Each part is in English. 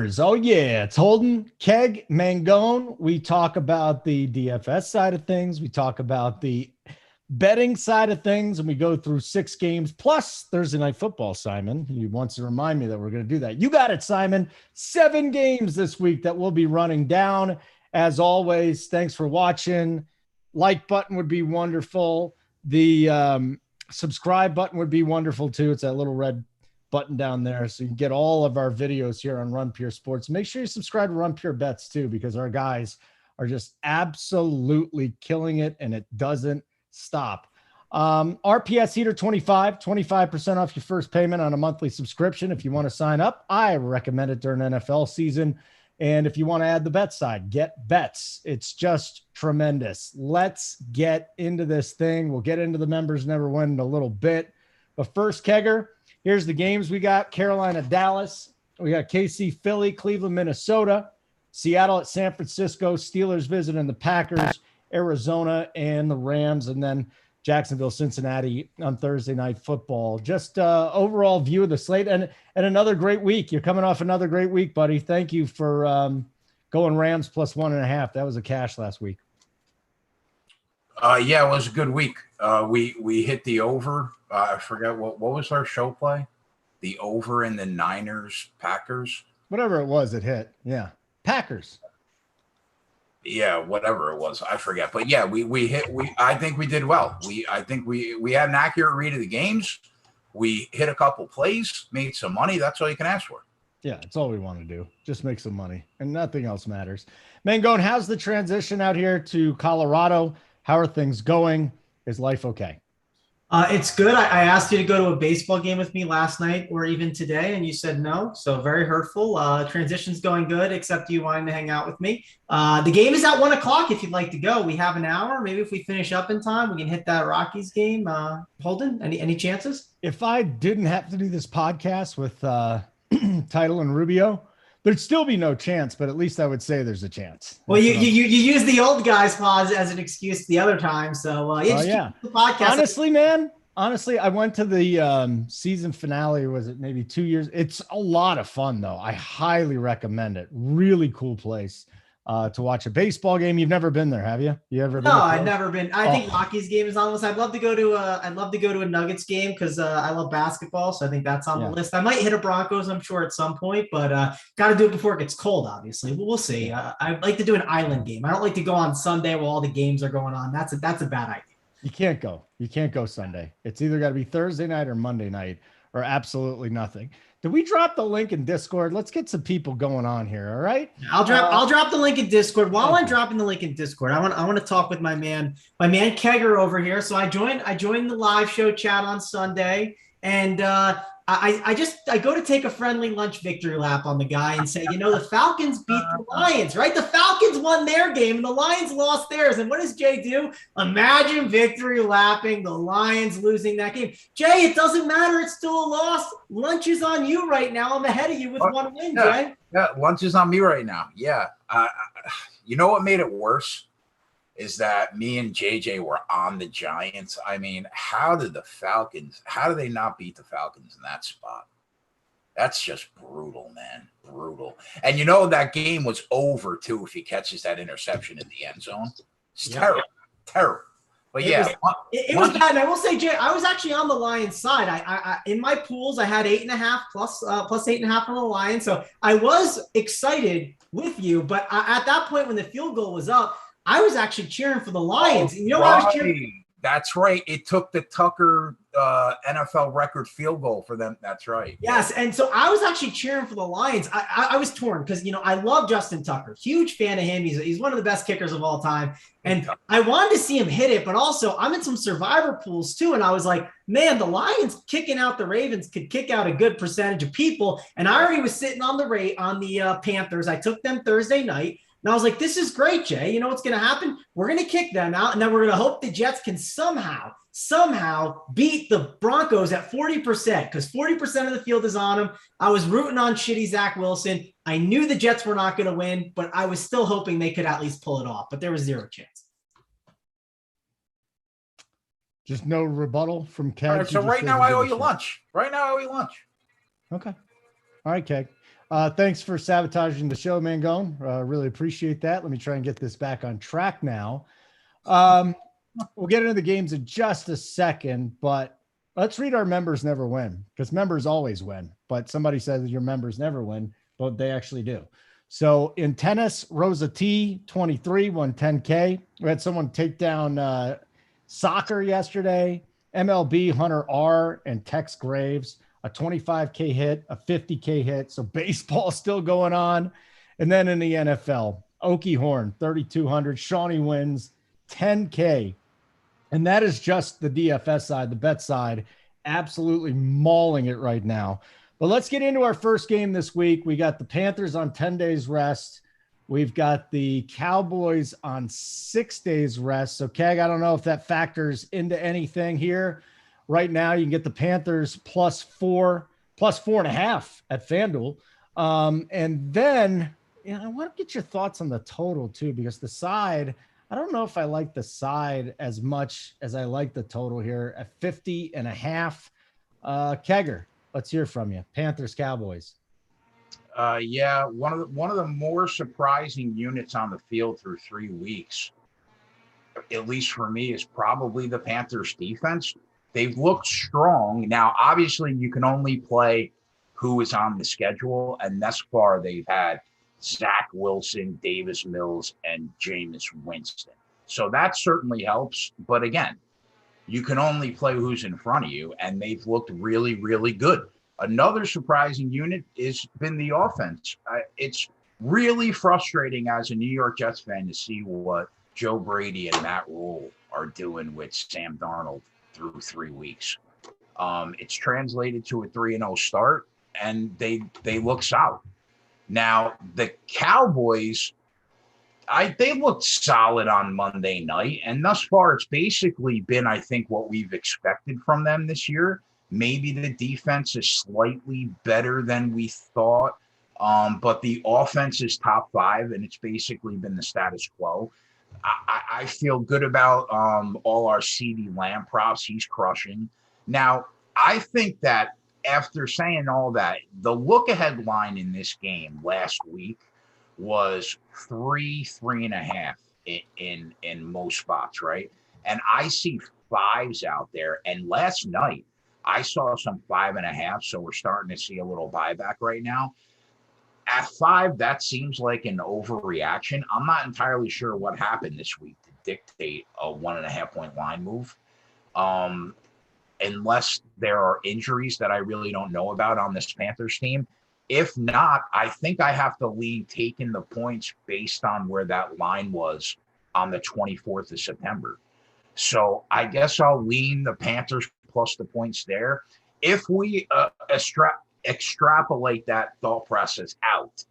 Keggers. Oh, yeah. It's Holden, Keg, Mangone. We talk about the DFS side of things. We talk about the betting side of things, and we go through 6 games plus Thursday Night Football. Simon, he wants to remind me that we're going to do that. You got it, Simon. 7 games this week that we'll be running down. As always, thanks for watching. Like button would be wonderful. The subscribe button would be wonderful too. It's that little red button down there, so you can get all of our videos here on Run Pure Sports. Make sure you subscribe to Run Pure Bets too, because our guys are just absolutely killing it, and it doesn't stop. RPS Heater 25% off your first payment on a monthly subscription. If you want to sign up, I recommend it during NFL season. And if you want to add the bet side, get bets. It's just tremendous. Let's get into this thing. We'll get into the members never win in a little bit. But first, Kegger, here's the games we got. Carolina, Dallas. We got KC, Philly, Cleveland, Minnesota, Seattle at San Francisco, Steelers visiting the Packers, Arizona, and the Rams, and then Jacksonville, Cincinnati on Thursday Night Football. Just overall view of the slate, and another great week. You're coming off another great week, buddy. Thank you for going Rams plus 1.5. That was a cash last week. Yeah, it was a good week. We hit the over. I forgot what was our show play? The over in the Niners Packers. Whatever it was, it hit. Yeah, Packers. Yeah, whatever it was, I forget. But yeah, we hit. I think we did well. I think we had an accurate read of the games. We hit a couple plays, made some money. That's all you can ask for. Yeah, it's all we want to do. Just make some money, and nothing else matters. Mangone, how's the transition out here to Colorado? How are things going? Is life okay? It's good. I asked you to go to a baseball game with me last night or even today, and you said no. So very hurtful. Transition's going good, except you wanting to hang out with me. The game is at 1:00 if you'd like to go. We have an hour. Maybe if we finish up in time, we can hit that Rockies game. Holden, any chances? If I didn't have to do this podcast with Title and Rubio, there'd still be no chance, but at least I would say there's a chance. Well, you use the old guys pause as an excuse the other time. So yeah. The podcast. Honestly, I went to the season finale. Was it maybe 2 years? It's a lot of fun though. I highly recommend it. Really cool place to watch a baseball game. You've never been there, have you? You ever been? No, I've never been. I think Rockies game is on the list. I'd love to go to a Nuggets game because I love basketball. So I think that's on the list. I might hit a Broncos, I'm sure, at some point, but got to do it before it gets cold, obviously. But we'll see. I'd like to do an island game. I don't like to go on Sunday while all the games are going on. That's a bad idea. You can't go. You can't go Sunday. It's either got to be Thursday night or Monday night or absolutely nothing. Did we drop the link in Discord? Let's get some people going on here. All right. I'll drop the link in Discord. While I'm dropping the link in Discord, I want to talk with my man Kegger over here. So I joined the live show chat on Sunday, and I go to take a friendly lunch victory lap on the guy and say, the Falcons beat the Lions, right? The Falcons won their game and the Lions lost theirs. And what does Jay do? Imagine victory lapping the Lions losing that game. Jay, it doesn't matter. It's still a loss. Lunch is on you right now. I'm ahead of you with 1 win, Jay. Yeah, lunch is on me right now. Yeah. You know what made it worse? Is that me and JJ were on the Giants. I mean, how do they not beat the Falcons in that spot? That's just brutal, man. Brutal. And that game was over, too, if he catches that interception in the end zone. It's terrible. Terrible. But it was bad. And I will say, Jay, I was actually on the Lions side. I in my pools, I had 8.5 plus 8.5 on the Lions. So I was excited with you. But at that point, when the field goal was up, I was actually cheering for the Lions. Right. I was cheering. That's right. It took the Tucker NFL record field goal for them. That's right. Yes. And so I was actually cheering for the Lions. I was torn because, I love Justin Tucker. Huge fan of him. He's one of the best kickers of all time. And I wanted to see him hit it, but also I'm in some survivor pools too. And I was like, man, the Lions kicking out the Ravens could kick out a good percentage of people. And I already was sitting on the Panthers. I took them Thursday night. And I was like, this is great, Jay. You know what's going to happen? We're going to kick them out, and then we're going to hope the Jets can somehow beat the Broncos at 40% because 40% of the field is on them. I was rooting on shitty Zach Wilson. I knew the Jets were not going to win, but I was still hoping they could at least pull it off, but there was zero chance. Just no rebuttal from Keg. All right, so right now I owe you lunch. Okay. All right, Keg. Thanks for sabotaging the show, Mangone. Really appreciate that. Let me try and get this back on track now. We'll get into the games in just a second, but let's read our members never win, because members always win. But somebody says your members never win, but they actually do. So in tennis, Rosa T, 23, won 10K. We had someone take down soccer yesterday. MLB, Hunter R and Tex Graves, a 25K hit, a 50K hit. So baseball still going on. And then in the NFL, Okie Horn, 3,200. Shawnee wins 10K. And that is just the DFS side, the bet side, absolutely mauling it right now. But let's get into our first game this week. We got the Panthers on 10 days rest. We've got the Cowboys on 6 days rest. So, Keg, I don't know if that factors into anything here. Right now, you can get the Panthers plus 4.5 at FanDuel. And then, I want to get your thoughts on the total, too, because the side, I don't know if I like the side as much as I like the total here at 50.5. Kegger, let's hear from you. Panthers, Cowboys. Yeah, one of the more surprising units on the field through 3 weeks, at least for me, is probably the Panthers defense. They've looked strong. Now, obviously, you can only play who is on the schedule, and thus far they've had Zach Wilson, Davis Mills, and Jameis Winston. So that certainly helps. But again, you can only play who's in front of you, and they've looked really, really good. Another surprising unit has been the offense. It's really frustrating as a New York Jets fan to see what Joe Brady and Matt Rule are doing with Sam Darnold through 3 weeks. It's translated to a 3-0 start, and they look solid. Now, the Cowboys, they looked solid on Monday night, and thus far it's basically been, I think, what we've expected from them this year. Maybe the defense is slightly better than we thought, but the offense is top 5, and it's basically been the status quo. I feel good about all our CeeDee Lamb props. He's crushing. Now, I think that after saying all that, the look-ahead line in this game last week was 3.5 in most spots, right? And I see 5s out there. And last night, I saw some 5.5, so we're starting to see a little buyback right now. At 5, that seems like an overreaction. I'm not entirely sure what happened this week to dictate a 1.5-point line move. Unless there are injuries that I really don't know about on this Panthers team. If not, I think I have to lean taking the points based on where that line was on the 24th of September. So I guess I'll lean the Panthers plus the points there. If we extrapolate that thought process out,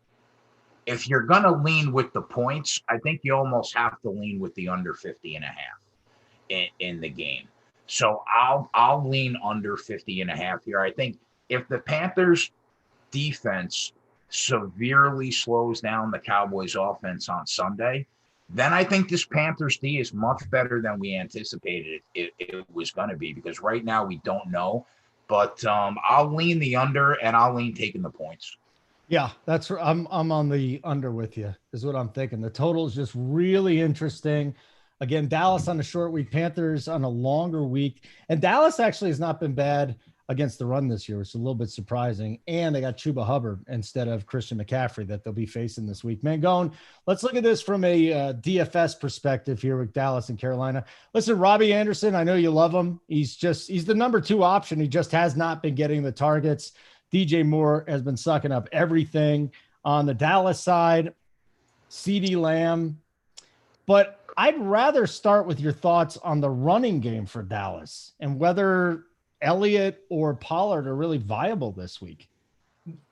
if you're going to lean with the points, I think you almost have to lean with the under 50.5 in the game. So I'll lean under 50.5 here. I think if the Panthers defense severely slows down the Cowboys offense on Sunday, then I think this Panthers D is much better than we anticipated it was going to be, because right now we don't know. But I'll lean the under, and I'll lean taking the points. Yeah, I'm on the under with you, is what I'm thinking. The total is just really interesting. Again, Dallas on a short week, Panthers on a longer week. And Dallas actually has not been bad against the run this year, which is a little bit surprising. And they got Chuba Hubbard instead of Christian McCaffrey that they'll be facing this week. Mangone, let's look at this from a DFS perspective here with Dallas and Carolina. Listen, Robbie Anderson, I know you love him. He's the number 2 option. He just has not been getting the targets. DJ Moore has been sucking up everything on the Dallas side. CeeDee Lamb. But I'd rather start with your thoughts on the running game for Dallas and whether Elliott or Pollard are really viable this week.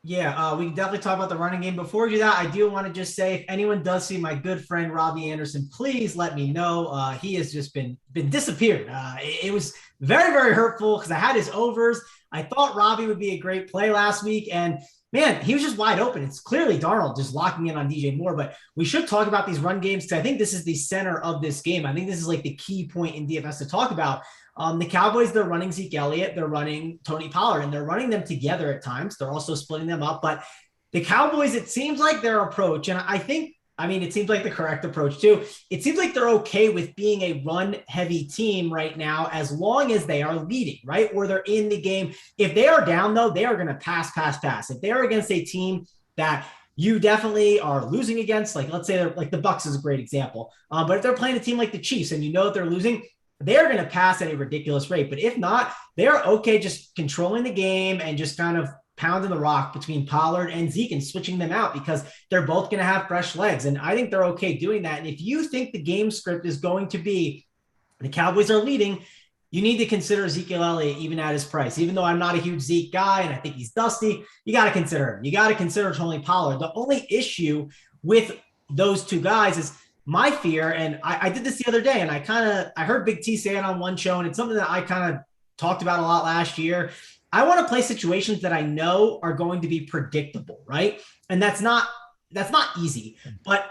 Yeah, we can definitely talk about the running game. Before we do that, I do want to just say, if anyone does see my good friend Robbie Anderson, please let me know. He has just been disappeared. It was very, very hurtful because I had his overs. I thought Robbie would be a great play last week, and man, he was just wide open. It's clearly Darnold just locking in on DJ Moore, but we should talk about these run games because I think this is the center of this game. I think this is like the key point in DFS to talk about. The Cowboys, they're running Zeke Elliott, they're running Tony Pollard, and they're running them together at times. They're also splitting them up, but The Cowboys, it seems like their approach, and it seems like the correct approach too. It seems like they're okay with being a run-heavy team right now as long as they are leading, right? Or they're in the game. If they are down, though, they are going to pass. If they are against a team that you definitely are losing against, like let's say they're like the Bucs is a great example. But if they're playing a team like the Chiefs and you know that they're losing, they're going to pass at a ridiculous rate. But if not, they're okay just controlling the game and just kind of pounding the rock between Pollard and Zeke and switching them out because they're both going to have fresh legs. And I think they're okay doing that. And if you think the game script is going to be the Cowboys are leading, you need to consider Ezekiel Elliott even at his price. Even though I'm not a huge Zeke guy and I think he's dusty, you got to consider him. You got to consider Tony Pollard. The only issue with those two guys is my fear, and I did this the other day, and I heard Big T say it on one show, and it's something that I kind of talked about a lot last year. I want to play situations that I know are going to be predictable, right? And that's not easy. But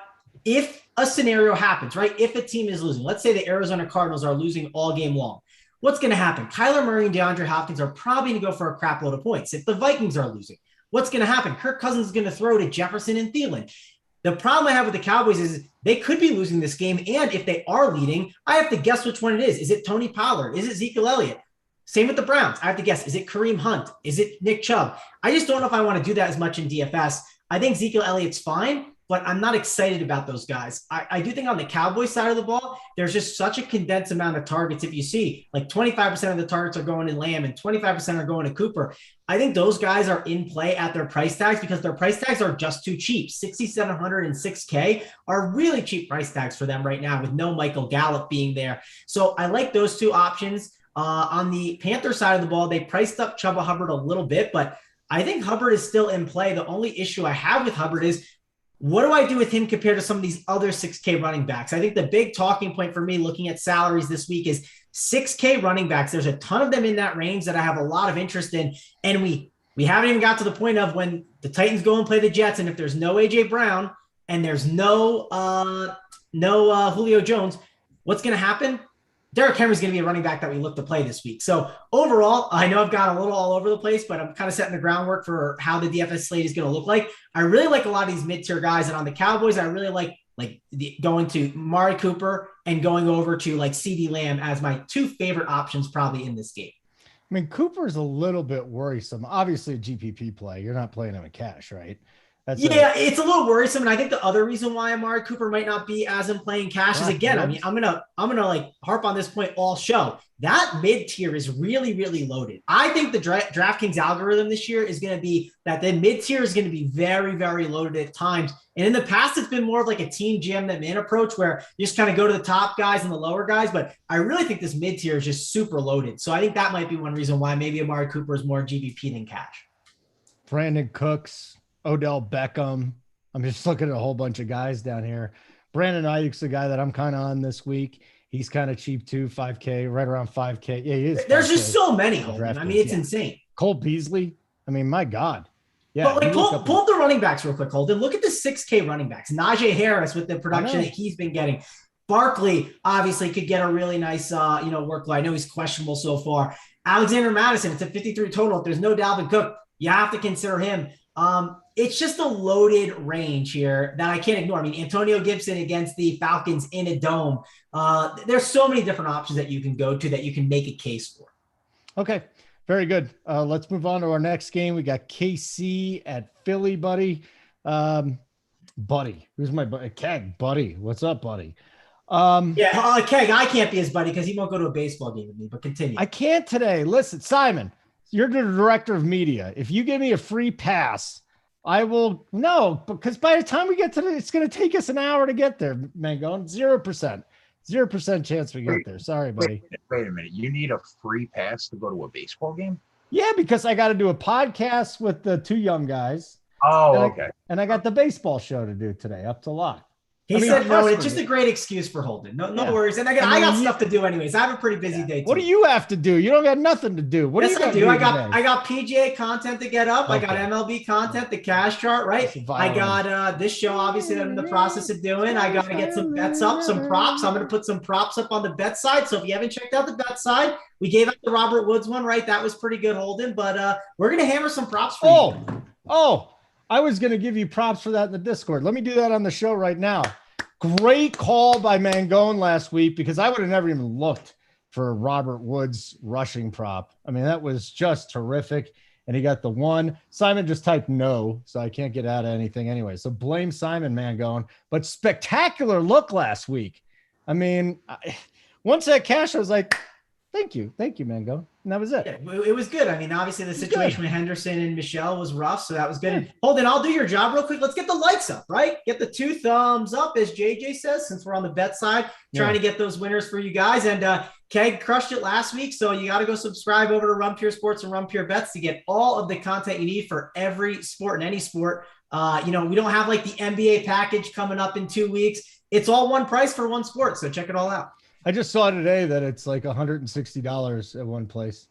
if a scenario happens, right? If a team is losing, let's say the Arizona Cardinals are losing all game long, what's going to happen? Kyler Murray and DeAndre Hopkins are probably going to go for a crap load of points. If the Vikings are losing, what's going to happen? Kirk Cousins is going to throw to Jefferson and Thielen. The problem I have with the Cowboys is they could be losing this game. And if they are leading, I have to guess which one it is. Is it Tony Pollard? Is it Ezekiel Elliott? Same with the Browns. I have to guess. Is it Kareem Hunt? Is it Nick Chubb? I just don't know if I want to do that as much in DFS. I think Ezekiel Elliott's fine, but I'm not excited about those guys. I do think on the Cowboys side of the ball, there's just such a condensed amount of targets. If you see like 25% of the targets are going in Lamb and 25% are going to Cooper, I think those guys are in play at their price tags because their price tags are just too cheap. 6,700 and 6K are really cheap price tags for them right now with no Michael Gallup being there. So I like those two options. On the Panther side of the ball, they priced up Chubba Hubbard a little bit, but I think Hubbard is still in play. The only issue I have with Hubbard is what do I do with him compared to some of these other 6K running backs? I think the big talking point for me looking at salaries this week is 6K running backs. There's a ton of them in that range that I have a lot of interest in. And we haven't even got to the point of when the Titans go and play the Jets. And if there's no AJ Brown and there's no Julio Jones, what's going to happen? Derrick Henry's going to be a running back that we look to play this week. So overall, I know I've gone a little all over the place, but I'm kind of setting the groundwork for how the DFS slate is going to look like. I really like a lot of these mid-tier guys. And on the Cowboys, I really like going to Mari Cooper and going over to like CeeDee Lamb as my two favorite options probably in this game. I mean, Cooper's a little bit worrisome. Obviously a GPP play. You're not playing him in cash, right? It's a little worrisome. And I think the other reason why Amari Cooper might not be as in playing cash is, again, I mean, I'm gonna like harp on this point all show. That mid-tier is really, really loaded. I think the DraftKings algorithm this year is going to be that the mid-tier is going to be very, very loaded at times. And in the past, it's been more of like a team jam than man approach where you just kind of go to the top guys and the lower guys. But I really think this mid-tier is just super loaded. So I think that might be one reason why maybe Amari Cooper is more GBP than cash. Brandon Cooks, Odell Beckham. I'm just looking at a whole bunch of guys down here. Brandon Ayuk's the guy that I'm kind of on this week. He's kind of cheap too, 5K, right around 5K. Yeah, he is. There's just so many, Holden. I mean, it's insane. Cole Beasley. I mean, my God. Yeah. But like, pull up the running backs real quick, Holden. Look at the 6K running backs. Najee Harris with the production that he's been getting. Barkley obviously could get a really nice, workload. I know he's questionable so far. Alexander Madison, it's a 53 total. If there's no Dalvin Cook, you have to consider him. It's just a loaded range here that I can't ignore. I mean, Antonio Gibson against the Falcons in a dome. There's so many different options that you can go to that you can make a case for. Okay, very good. Let's move on to our next game. We got KC at Philly, buddy. Buddy, who's my buddy? Keg, buddy. What's up, buddy? Keg, I can't be his buddy because he won't go to a baseball game with me, but continue. I can't today. Listen, Simon, you're the director of media. If you give me a free pass, I will no, because by the time we get to it's going to take us an hour to get there, Mangone. 0% chance we get there. Sorry, buddy. Wait a minute. You need a free pass to go to a baseball game? Yeah, because I got to do a podcast with the two young guys. Oh, okay. And I got the baseball show to do today, up to lock. He said no, it's just a great excuse for Holden. No worries. And I got stuff to do anyways. I have a pretty busy day too. What do you have to do? You don't got nothing to do. What do you got to do? I got PGA content to get up. Okay. I got MLB content, the cash chart, right? I got this show, obviously, that I'm in the process of doing. I got to get some bets up, some props. I'm going to put some props up on the bet side. So if you haven't checked out the bet side, we gave out the Robert Woods one, right? That was pretty good, Holden. But we're going to hammer some props for you. I was going to give you props for that in the Discord. Let me do that on the show right now. Great call by Mangone last week, because I would have never even looked for Robert Woods rushing prop. I mean, that was just terrific. And he got the one. Simon just typed no, so I can't get out of anything anyway. So blame Simon, Mangone. But spectacular look last week. I mean, once that cash, I was like, thank you, Mango. And that was it. Yeah, it was good. I mean, obviously the situation with Henderson and Michelle was rough, so that was good. Yeah. Holden, I'll do your job real quick. Let's get the likes up, right? Get the 2 thumbs up, as JJ says, since we're on the bet side, trying to get those winners for you guys. And Keg crushed it last week, so you got to go subscribe over to Run Pure Sports and Run Pure Bets to get all of the content you need for every sport and any sport. We don't have like the NBA package coming up in 2 weeks. It's all one price for one sport, so check it all out. I just saw today that it's like $160 at one place.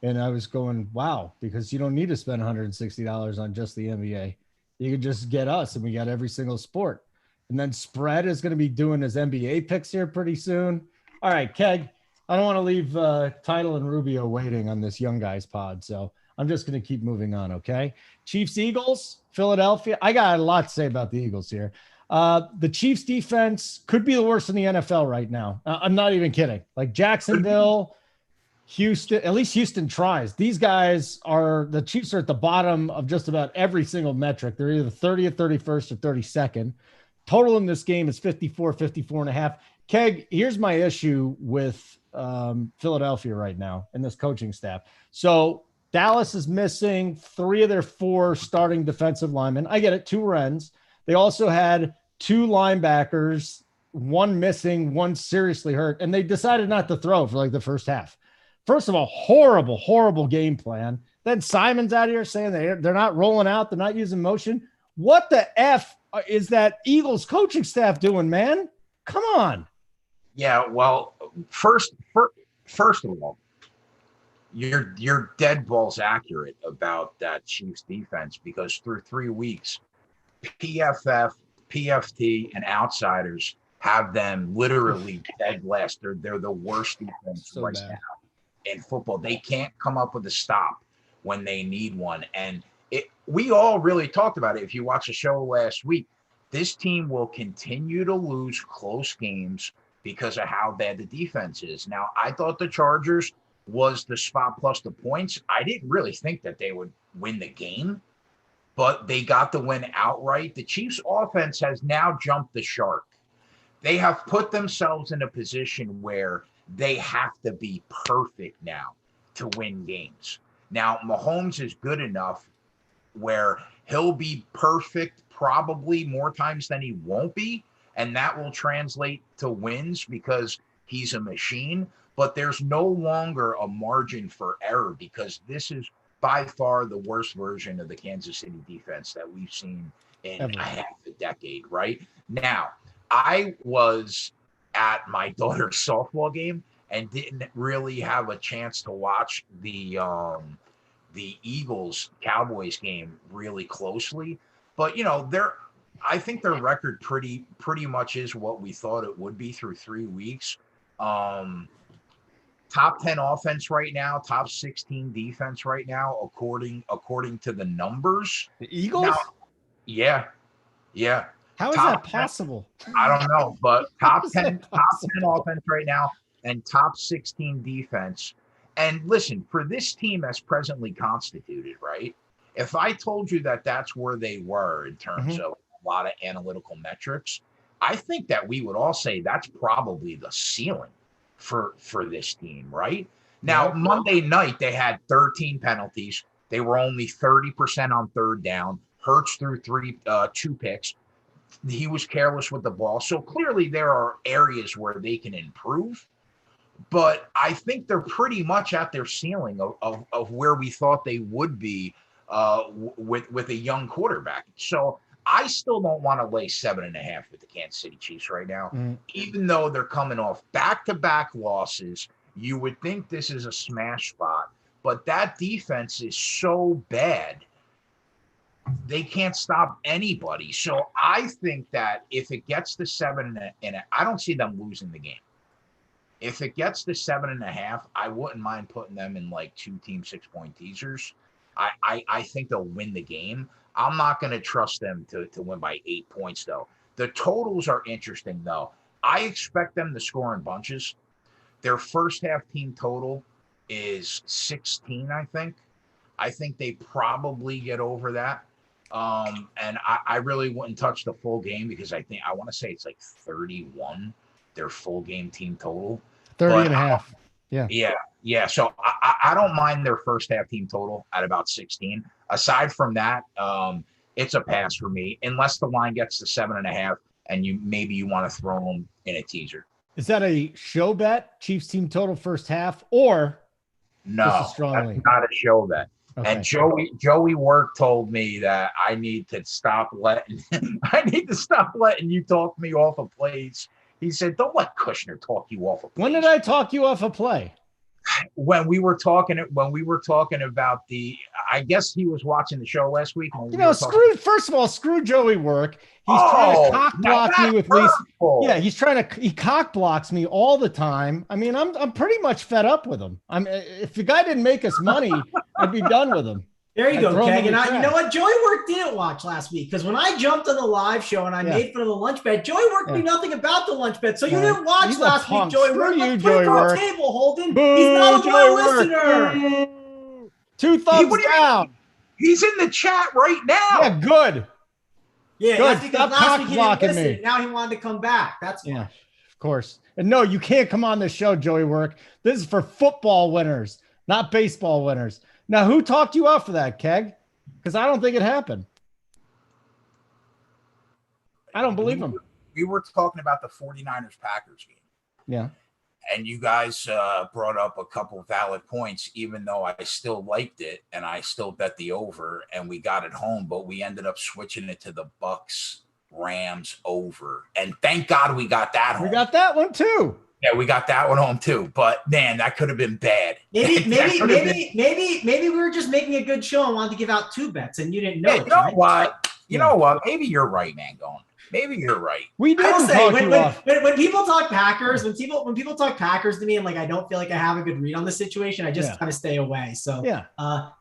And I was going, wow, because you don't need to spend $160 on just the NBA. You can just get us, and we got every single sport. And then Spread is going to be doing his NBA picks here pretty soon. All right, Keg, I don't want to leave Title and Rubio waiting on this young guys pod. So I'm just going to keep moving on, okay? Chiefs, Eagles, Philadelphia. I got a lot to say about the Eagles here. The Chiefs defense could be the worst in the NFL right now. I'm not even kidding. Like Jacksonville, Houston, at least Houston tries. These guys the Chiefs are at the bottom of just about every single metric. They're either 30th, 31st, or 32nd. Total in this game is 54 and a half. Keg, here's my issue with Philadelphia right now and this coaching staff. So Dallas is missing 3 of their 4 starting defensive linemen. I get it, 2 ends. They also had 2 linebackers, 1 missing, 1 seriously hurt, and they decided not to throw for like the first half. First of all, horrible game plan. Then Simon's out here saying they're not rolling out, they're not using motion. What the F is that Eagles coaching staff doing, man? Come on. Yeah, well, first of all, you're dead balls accurate about that Chiefs defense, because through 3 weeks, PFF, PFT, and outsiders have them literally dead last. They're the worst defense right now in football. They can't come up with a stop when they need one. And we all really talked about it. If you watch the show last week, this team will continue to lose close games because of how bad the defense is. Now, I thought the Chargers was the spot plus the points. I didn't really think that they would win the game, but they got the win outright. The Chiefs offense has now jumped the shark. They have put themselves in a position where they have to be perfect now to win games. Now, Mahomes is good enough where he'll be perfect probably more times than he won't be, and that will translate to wins because he's a machine. But there's no longer a margin for error, because this is by far the worst version of the Kansas City defense that we've seen in half a decade, right? Now, I was at my daughter's softball game and didn't really have a chance to watch the Eagles Cowboys game really closely. But, I think their record pretty much is what we thought it would be through 3 weeks. Top 10 offense right now, top 16 defense right now, according to the numbers. The Eagles? Now, yeah. How is that possible? 10, I don't know, but top 10 offense right now and top 16 defense. And listen, for this team as presently constituted, right? If I told you that that's where they were in terms of a lot of analytical metrics, I think that we would all say that's probably the ceiling for this team, right? Now, Monday night, they had 13 penalties. They were only 30% on third down. Hurts threw 2 picks. He was careless with the ball. So clearly there are areas where they can improve. But I think they're pretty much at their ceiling of where we thought they would be with a young quarterback. So I still don't want to lay 7.5 with the Kansas City Chiefs right now, even though they're coming off back-to-back losses. You would think this is a smash spot, but that defense is so bad, they can't stop anybody. So I think that if it gets to 7.5, I don't see them losing the game. If it gets to 7.5, I wouldn't mind putting them in like 2-team 6-point teasers. I think they'll win the game. I'm not going to trust them to win by 8 points, though. The totals are interesting, though. I expect them to score in bunches. Their first half team total is 16, I think. I think they probably get over that. And I really wouldn't touch the full game because I want to say it's like 31, their full game team total. 30 and a half. Yeah. So I don't mind their first half team total at about 16. Aside from that, it's a pass for me, unless the line gets to 7.5 and you want to throw them in a teaser. Is that a show bet? Chiefs team total first half, or no? That's not a show bet. Okay. And Joey Work told me that I need to stop letting you talk me off of plays. He said, "Don't let Kushner talk you off of plays." When did I talk you off a play? When we were talking about I guess he was watching the show last week. First of all, screw Joey Work. He's trying to cock block me with Lisa. Yeah, he cock blocks me all the time. I mean, I'm pretty much fed up with him. If the guy didn't make us money, I'd be done with him. There you go, Keg. And you know what? Joey Work didn't watch last week because when I jumped on the live show and I made fun of the lunch bet, Joey Work knew nothing about the lunch bet. So you didn't watch last week, Joey Work. Let's put it on the table, Holden. He's not a loyal listener. 2 thumbs down. He's in the chat right now. Yeah, good. Yeah, good. that's because last week he didn't listen. Now he wanted to come back. That's why. Yeah, of course. And no, you can't come on this show, Joey Work. This is for football winners, not baseball winners. Now, who talked you off for that, Keg? Because I don't think it happened. I don't believe him. We were talking about the 49ers-Packers game. Yeah. And you guys brought up a couple valid points, even though I still liked it and I still bet the over and we got it home, but we ended up switching it to the Bucks-Rams over. And thank God we got that home. We got that one too. Yeah, we got that one home too. But man, that could have been bad. Maybe we were just making a good show and wanted to give out 2 bets and you didn't know. Hey, you know what? Maybe you're right, man. Maybe you're right. We didn't talk you off. When people talk Packers, when people talk Packers to me and like I don't feel like I have a good read on the situation, I just kind of stay away. So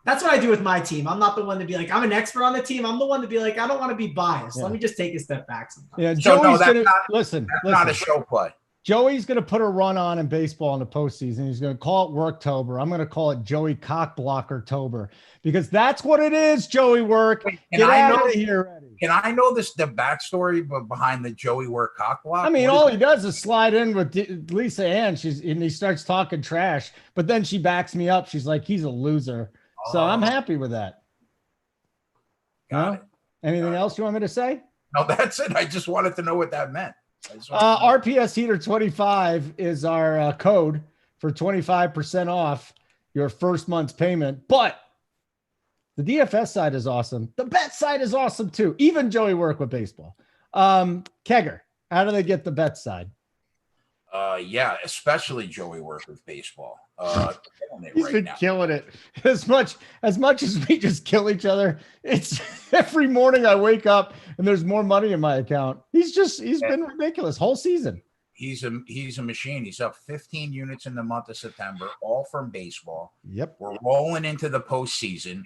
that's what I do with my team. I'm not the one to be like I'm an expert on the team. I'm the one to be like I don't want to be biased. Let me just take a step back sometimes. Yeah, Joey's listen. Not a show play. Joey's going to put a run on in baseball in the postseason. He's going to call it Worktober. I'm going to call it Joey Cockblockertober because that's what it is, Joey Work. Get out of here already. And I know the backstory behind the Joey Work cockblock. I mean, all he does is slide in with Lisa Ann. And he starts talking trash, but then she backs me up. She's like, he's a loser. So I'm happy with that. Got it. Anything else you want me to say? No, that's it. I just wanted to know what that meant. RPS Heater 25 is our code for 25% off your first month's payment. But the DFS side is awesome. The bet side is awesome too. Even Joey Work with baseball. Kegger, how do they get the bet side? Yeah, especially Joey Work with baseball. He's been killing it. As much as we just kill each other, it's every morning I wake up and there's more money in my account. He's been ridiculous whole season. He's a machine. He's up 15 units in the month of September, all from baseball. Yep. We're rolling into the postseason.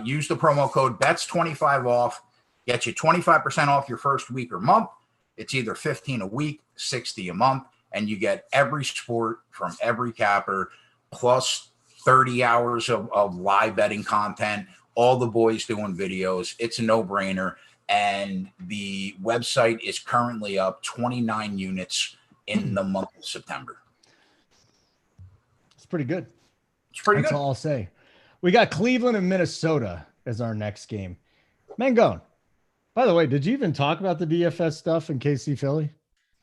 Use the promo code BETS25 off. Get you 25% off your first week or month. It's either 15 a week, 60 a month. And you get every sport from every capper, plus 30 hours of live betting content, all the boys doing videos. It's a no-brainer. And the website is currently up 29 units in the month of September. It's pretty good. That's all I'll say. We got Cleveland and Minnesota as our next game. Mangone, by the way, did you even talk about the DFS stuff in KC Philly?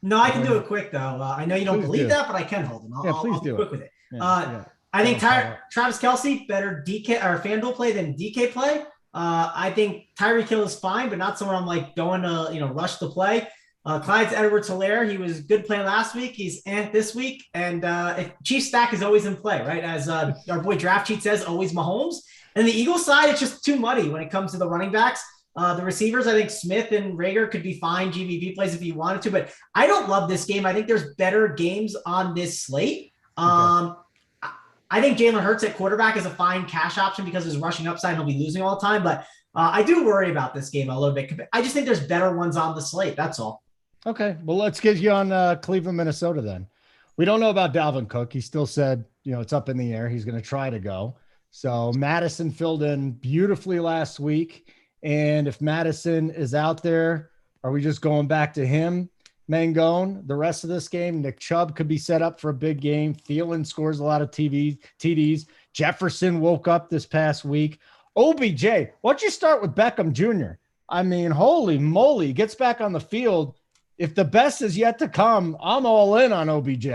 No, I can do it quick though. I know you don't believe that, but I can hold them. I'll be quick with it. I think Travis Kelce better DK or FanDuel play than DK play. I think Tyreek Hill is fine, but not someone I'm like going to rush the play. Clyde Edwards-Helaire, he was good playing last week. He's this week, and if Chief stack is always in play, right? As our boy Draft Cheat says, always Mahomes. And the Eagles side, it's just too muddy when it comes to the running backs. The receivers, I think Smith and Rager could be fine GVP plays if he wanted to, but I don't love this game. I think there's better games on this slate. I think Jalen Hurts at quarterback is a fine cash option because of his rushing upside. He'll be losing all the time, but I do worry about this game a little bit. I just think there's better ones on the slate. That's all. Okay. Well, let's get you on Cleveland, Minnesota then. We don't know about Dalvin Cook. He still said, it's up in the air. He's going to try to go. So Madison filled in beautifully last week. And if Madison is out there, are we just going back to him, Mangone? The rest of this game, Nick Chubb could be set up for a big game. Thielen scores a lot of TDs. Jefferson woke up this past week. OBJ, why don't you start with Beckham Jr.? I mean, holy moly, he gets back on the field. If the best is yet to come, I'm all in on OBJ.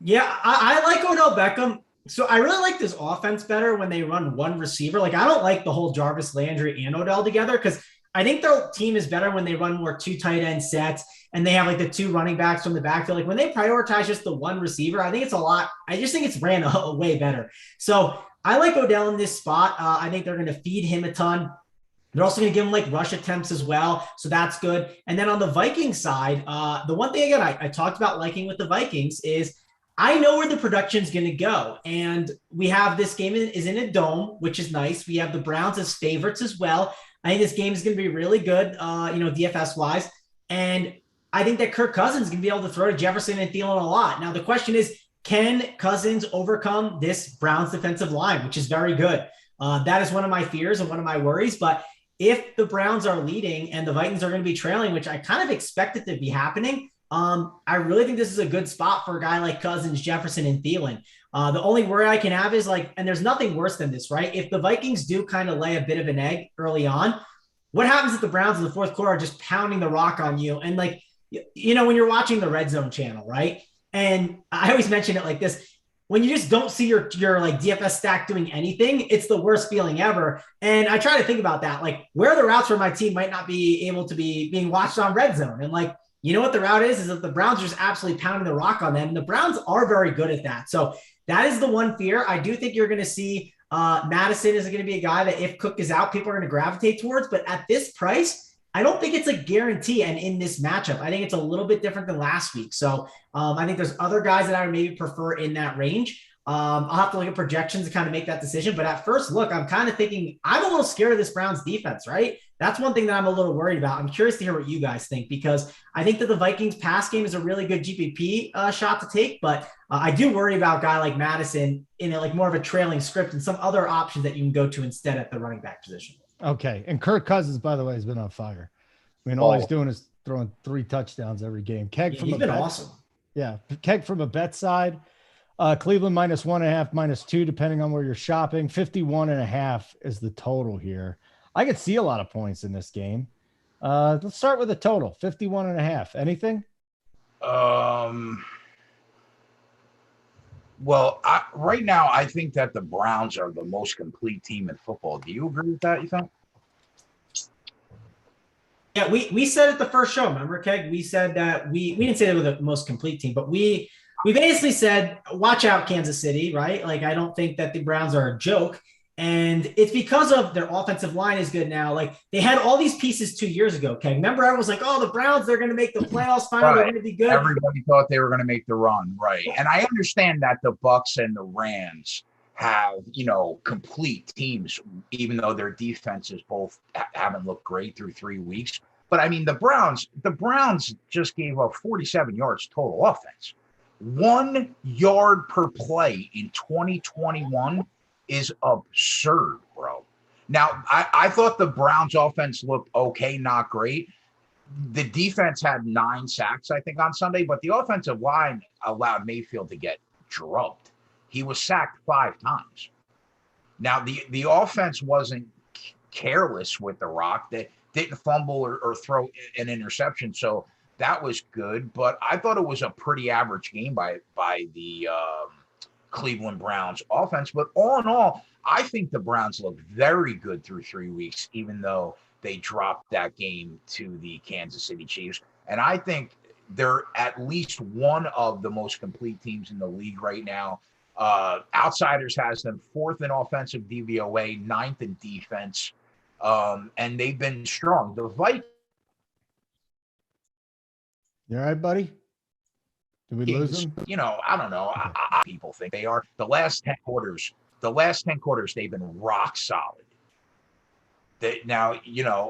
Yeah, I like Odell Beckham. So I really like this offense better when they run one receiver. Like, I don't like the whole Jarvis Landry and Odell together because I think their team is better when they run more 2 tight end sets and they have like the 2 running backs from the backfield. Like when they prioritize just the one receiver, I think it's a lot. I just think it's ran way better. So I like Odell in this spot. I think they're going to feed him a ton. They're also going to give him like rush attempts as well. So that's good. And then on the Vikings side, the one thing, again, I talked about liking with the Vikings is I know where the production is going to go. And we have this game is in a dome, which is nice. We have the Browns as favorites as well. I think this game is going to be really good, DFS wise. And I think that Kirk Cousins is going to be able to throw to Jefferson and Thielen a lot. Now, the question is, can Cousins overcome this Browns defensive line, which is very good? That is one of my fears and one of my worries. But if the Browns are leading and the Vikings are going to be trailing, which I kind of expect it to be happening, I really think this is a good spot for a guy like Cousins, Jefferson, and Thielen. The only worry I can have is and there's nothing worse than this, right? If the Vikings do kind of lay a bit of an egg early on, what happens if the Browns in the fourth quarter are just pounding the rock on you? And when you're watching the Red Zone channel, right? And I always mention it like this. When you just don't see your like DFS stack doing anything, it's the worst feeling ever. And I try to think about that. Like, where are the routes where my team might not be able to be being watched on Red Zone? And what the route is that the Browns are just absolutely pounding the rock on them. And the Browns are very good at that. So that is the one fear. I do think you're going to see Madison is going to be a guy that if Cook is out, people are going to gravitate towards. But at this price, I don't think it's a guarantee. And in this matchup, I think it's a little bit different than last week. So I think there's other guys that I would maybe prefer in that range. I'll have to look at projections to kind of make that decision. But at first look, I'm kind of thinking I'm a little scared of this Browns defense, right? That's one thing that I'm a little worried about. I'm curious to hear what you guys think, because I think that the Vikings pass game is a really good GPP shot to take. But I do worry about a guy like Madison in more of a trailing script and some other options that you can go to instead at the running back position. Okay. And Kirk Cousins, by the way, has been on fire. I mean, all he's doing is throwing 3 touchdowns every game. He's been awesome. Yeah. Keg from a bet side. Cleveland -1.5, -2, depending on where you're shopping. 51.5 is the total here. I could see a lot of points in this game. Let's start with the total, 51.5. Anything? Well, right now, I think that the Browns are the most complete team in football. Do you agree with that, you think? Yeah, we said at the first show, remember, Keg? We said that we didn't say they were the most complete team, but we basically said, watch out, Kansas City, right? I don't think that the Browns are a joke. And it's because of their offensive line is good now. They had all these pieces 2 years ago, Keg. Remember, everyone was like, oh, the Browns, they're going to make the playoffs final. Right. They're going to be good. Everybody thought they were going to make the run, right? And I understand that the Bucks and the Rams have, complete teams, even though their defenses both haven't looked great through 3 weeks. But I mean, the Browns just gave up 47 yards total offense. 1 yard per play in 2021 is absurd, bro. Now, I thought the Browns offense looked okay, not great. The defense had 9 sacks, I think, on Sunday, but the offensive line allowed Mayfield to get drubbed. He was sacked 5 times. Now, the offense wasn't careless with the rock. They didn't fumble or throw an interception, so that was good. But I thought it was a pretty average game by the Cleveland Browns offense. But all in all, I think the Browns look very good through 3 weeks, even though they dropped that game to the Kansas City Chiefs. And I think they're at least one of the most complete teams in the league right now. Outsiders has them 4th in offensive DVOA, 9th in defense. And they've been strong. The Vikings. You all right, buddy? Did we lose him? I don't know. People think they are. The last 10 quarters, they've been rock solid. Now,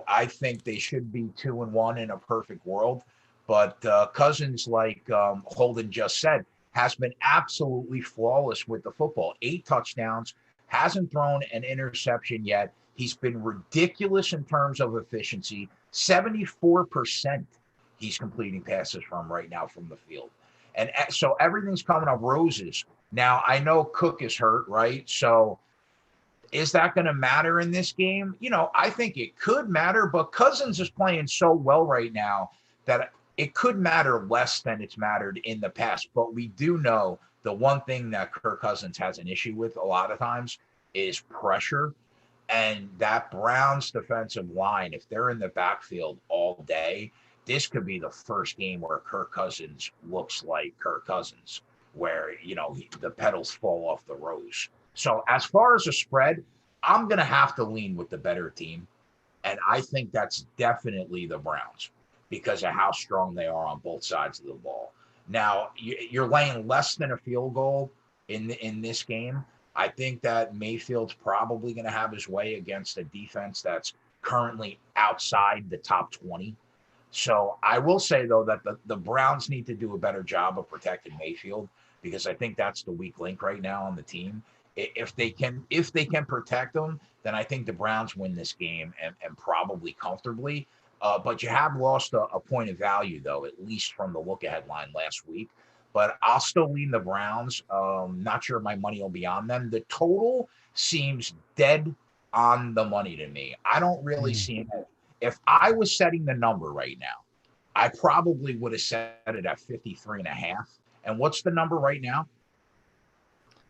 I think they should be 2-1 in a perfect world, but Cousins, like Holden just said, has been absolutely flawless with the football. 8 touchdowns, hasn't thrown an interception yet. He's been ridiculous in terms of efficiency. 74% he's completing passes from right now from the field. And so everything's coming up roses. Now, I know Cook is hurt, right? So is that going to matter in this game? I think it could matter, but Cousins is playing so well right now that it could matter less than it's mattered in the past. But we do know the one thing that Kirk Cousins has an issue with a lot of times is pressure. And that Browns defensive line, if they're in the backfield all day, this could be the first game where Kirk Cousins looks like Kirk Cousins, where, the petals fall off the rose. So as far as a spread, I'm going to have to lean with the better team. And I think that's definitely the Browns because of how strong they are on both sides of the ball. Now, you're laying less than a field goal in this game. I think that Mayfield's probably going to have his way against a defense that's currently outside the top 20. So I will say, though, that the Browns need to do a better job of protecting Mayfield because I think that's the weak link right now on the team. If they can protect them, then I think the Browns win this game and probably comfortably. But you have lost a point of value, though, at least from the look-ahead line last week. But I'll still lean the Browns. Not sure my money will be on them. The total seems dead on the money to me. I don't really see it. If I was setting the number right now, I probably would have set it at 53.5. And what's the number right now?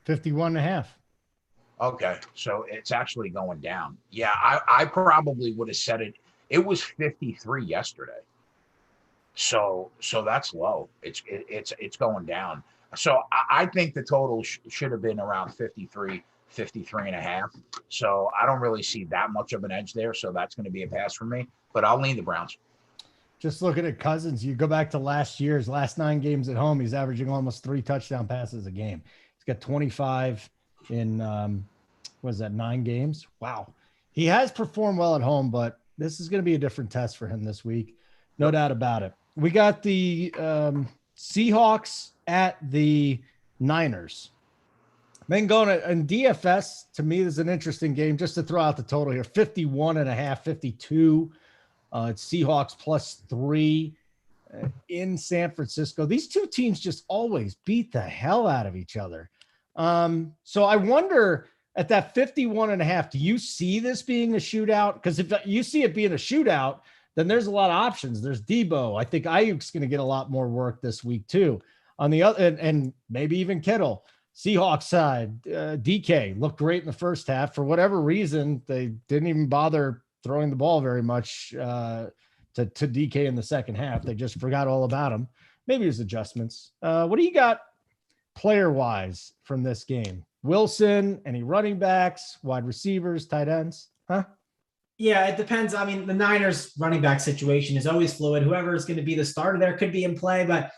51.5. Okay, so it's actually going down. Yeah, I probably would have set it. It was 53 yesterday. So that's low. It's going down. So I think the total should have been around 53.5. So I don't really see that much of an edge there. So that's going to be a pass for me. But I'll lean the Browns. Just looking at Cousins, you go back to last 9 games at home, he's averaging almost 3 touchdown passes a game. He's got 25 in 9 games? Wow. He has performed well at home, but this is going to be a different test for him this week. No doubt about it. We got the Seahawks at the Niners. Then going in DFS, to me, this is an interesting game. Just to throw out the total here, 51.5, 52. It's Seahawks +3 in San Francisco. These two teams just always beat the hell out of each other. So I wonder at that 51.5, do you see this being a shootout? Because if you see it being a shootout, then there's a lot of options. There's Debo. I think Ayuk's going to get a lot more work this week too. On the other, and maybe even Kittle. Seahawks side, DK looked great in the first half. For whatever reason, they didn't even bother throwing the ball very much to DK in the second half. They just forgot all about him. Maybe it was adjustments. What do you got player-wise from this game? Wilson, any running backs, wide receivers, tight ends? Huh? Yeah, it depends. I mean, the Niners running back situation is always fluid. Whoever is going to be the starter there could be in play, but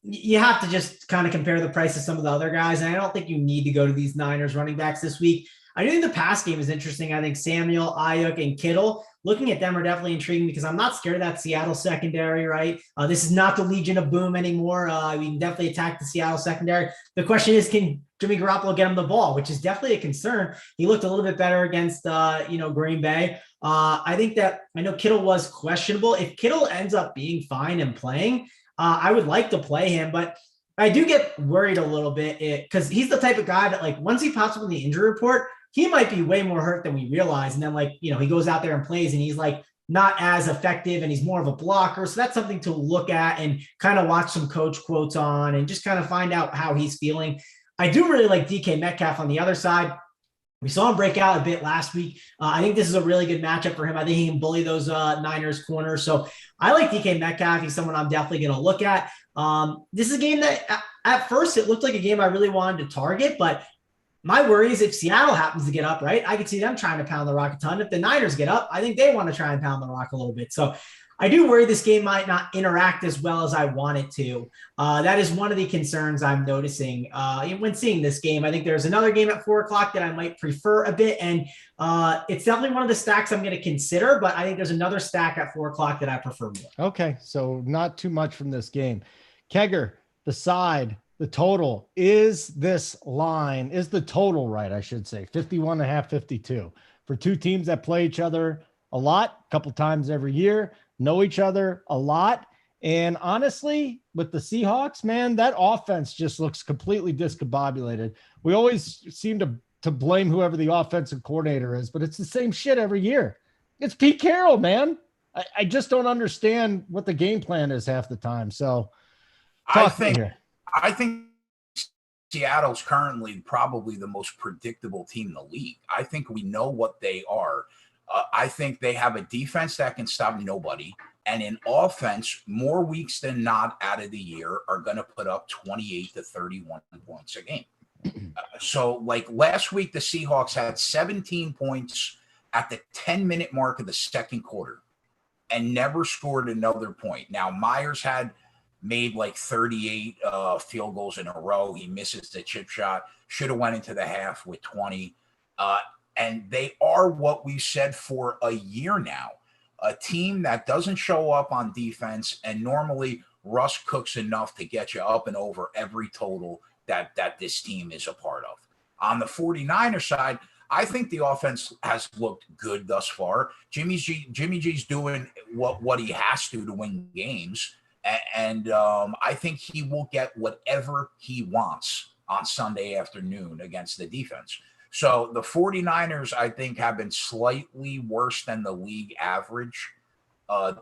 you have to just kind of compare the price to some of the other guys. And I don't think you need to go to these Niners running backs this week. I do think the pass game is interesting. I think Samuel, Ayuk, and Kittle, looking at them are definitely intriguing because I'm not scared of that Seattle secondary, right? This is not the Legion of Boom anymore. We can definitely attack the Seattle secondary. The question is, can Jimmy Garoppolo get him the ball, which is definitely a concern. He looked a little bit better against, Green Bay. I know Kittle was questionable. If Kittle ends up being fine and playing, I would like to play him, but I do get worried a little bit because he's the type of guy that, like, once he pops up in the injury report, he might be way more hurt than we realize. And then, he goes out there and plays and he's not as effective and he's more of a blocker. So that's something to look at and kind of watch some coach quotes on and just kind of find out how he's feeling. I do really like DK Metcalf on the other side. We saw him break out a bit last week. I think this is a really good matchup for him. I think he can bully those Niners corners. So I like DK Metcalf. He's someone I'm definitely going to look at. This is a game that at first it looked like a game I really wanted to target, but my worry is if Seattle happens to get up, right, I could see them trying to pound the rock a ton. If the Niners get up, I think they want to try and pound the rock a little bit. So I do worry this game might not interact as well as I want it to. That is one of the concerns I'm noticing when seeing this game. I think there's another game at 4:00 that I might prefer a bit, and it's definitely one of the stacks I'm going to consider, but I think there's another stack at 4:00 that I prefer more. Okay, so not too much from this game. Kegger, the side, the total, is the total right, I should say, 51.5, 52. For two teams that play each other a lot, a couple times every year, know each other a lot. And honestly, with the Seahawks, man, that offense just looks completely discombobulated. We always seem to blame whoever the offensive coordinator is, but it's the same shit every year. It's Pete Carroll, man. I just don't understand what the game plan is half the time. So I think Seattle's currently probably the most predictable team in the league. I think we know what they are. I think they have a defense that can stop nobody. And in offense, more weeks than not out of the year are going to put up 28 to 31 points a game. So like last week, the Seahawks had 17 points at the 10-minute mark of the second quarter and never scored another point. Now, Myers had made like 38 field goals in a row. He misses the chip shot. Should have went into the half with 20. And they are what we said for a year now, a team that doesn't show up on defense. And normally Russ cooks enough to get you up and over every total that this team is a part of. On the 49ers side, I think the offense has looked good thus far. Jimmy G's doing what he has to win games. And I think he will get whatever he wants on Sunday afternoon against the defense. So the 49ers, I think, have been slightly worse than the league average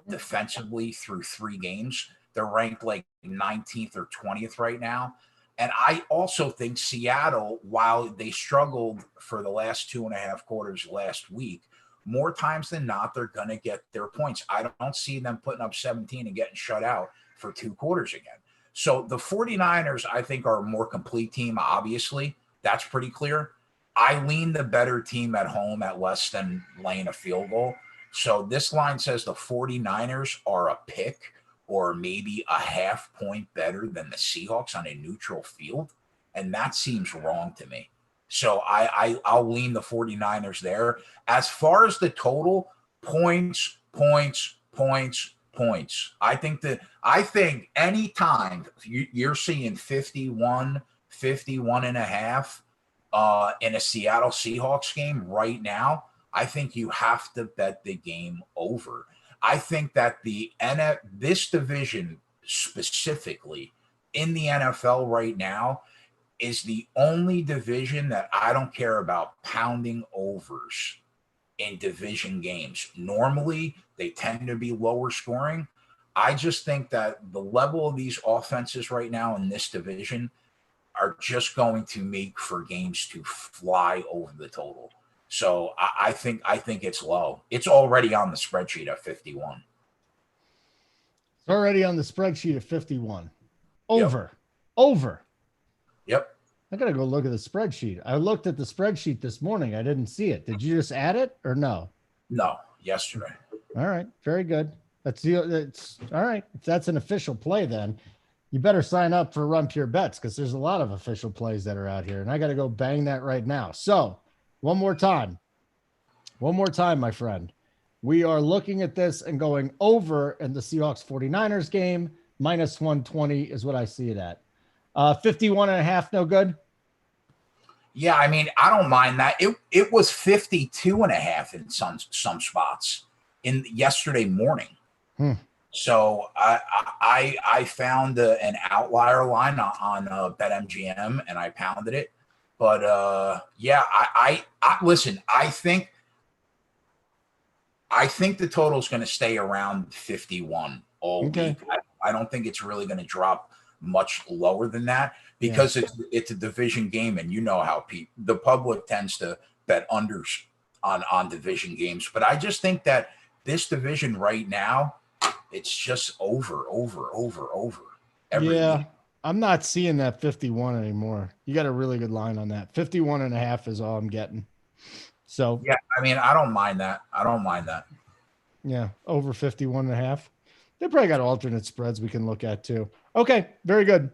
defensively through 3 games. They're ranked like 19th or 20th right now. And I also think Seattle, while they struggled for the last 2.5 quarters last week, more times than not, they're going to get their points. I don't see them putting up 17 and getting shut out for 2 quarters again. So the 49ers, I think, are a more complete team, obviously. That's pretty clear. I lean the better team at home at less than laying a field goal. So this line says the 49ers are a pick or maybe a half point better than the Seahawks on a neutral field. And that seems wrong to me. So I'll lean the 49ers there. As far as the total, points. I think anytime you're seeing 51 and a half in a Seattle Seahawks game right now, I think you have to bet the game over. I think that this division specifically in the NFL right now is the only division that I don't care about pounding overs in division games. Normally, they tend to be lower scoring. I just think that the level of these offenses right now in this division are just going to make for games to fly over the total. So I think it's low. It's already on the spreadsheet at 51. It's already on the spreadsheet at 51. Over. Yep. I got to go look at the spreadsheet. I looked at the spreadsheet this morning. I didn't see it. Did you just add it or no? No, yesterday. All right. Very good. That's all right. If that's an official play, then you better sign up for Run Pure Bets because there's a lot of official plays that are out here. And I got to go bang that right now. So one more time, my friend. We are looking at this and going over in the Seahawks 49ers game. Minus 120 is what I see it at. 51 and a half, no good? Yeah, I mean, I don't mind that. It was 52 and a half in some spots in yesterday morning. So I found an outlier line on BetMGM and I pounded it. But yeah, I listen. I think the total is going to stay around 51 all week. I don't think it's really going to drop much lower than that because it's a division game, and you know how the public tends to bet unders on division games. But I just think that this division right now, it's just over. Every week. I'm not seeing that 51 anymore. You got a really good line on that. 51 and a half is all I'm getting. So yeah, I mean, I don't mind that. Yeah, over 51.5. They probably got alternate spreads we can look at too. Okay, very good.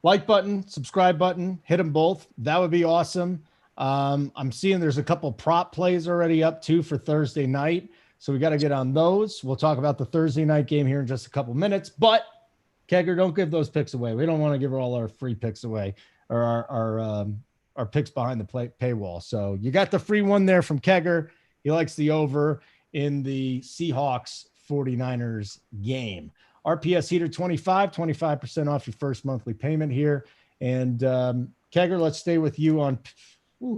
Like button, subscribe button, hit them both. That would be awesome. I'm seeing there's a couple prop plays already up too for Thursday night. So we got to get on those. We'll talk about the Thursday night game here in just a couple minutes. But Kegger, don't give those picks away. We don't want to give all our free picks away or our picks behind the paywall. So you got the free one there from Kegger. He likes the over in the Seahawks 49ers game. RPS Heater 25% off your first monthly payment here. And Kegger, let's stay with you on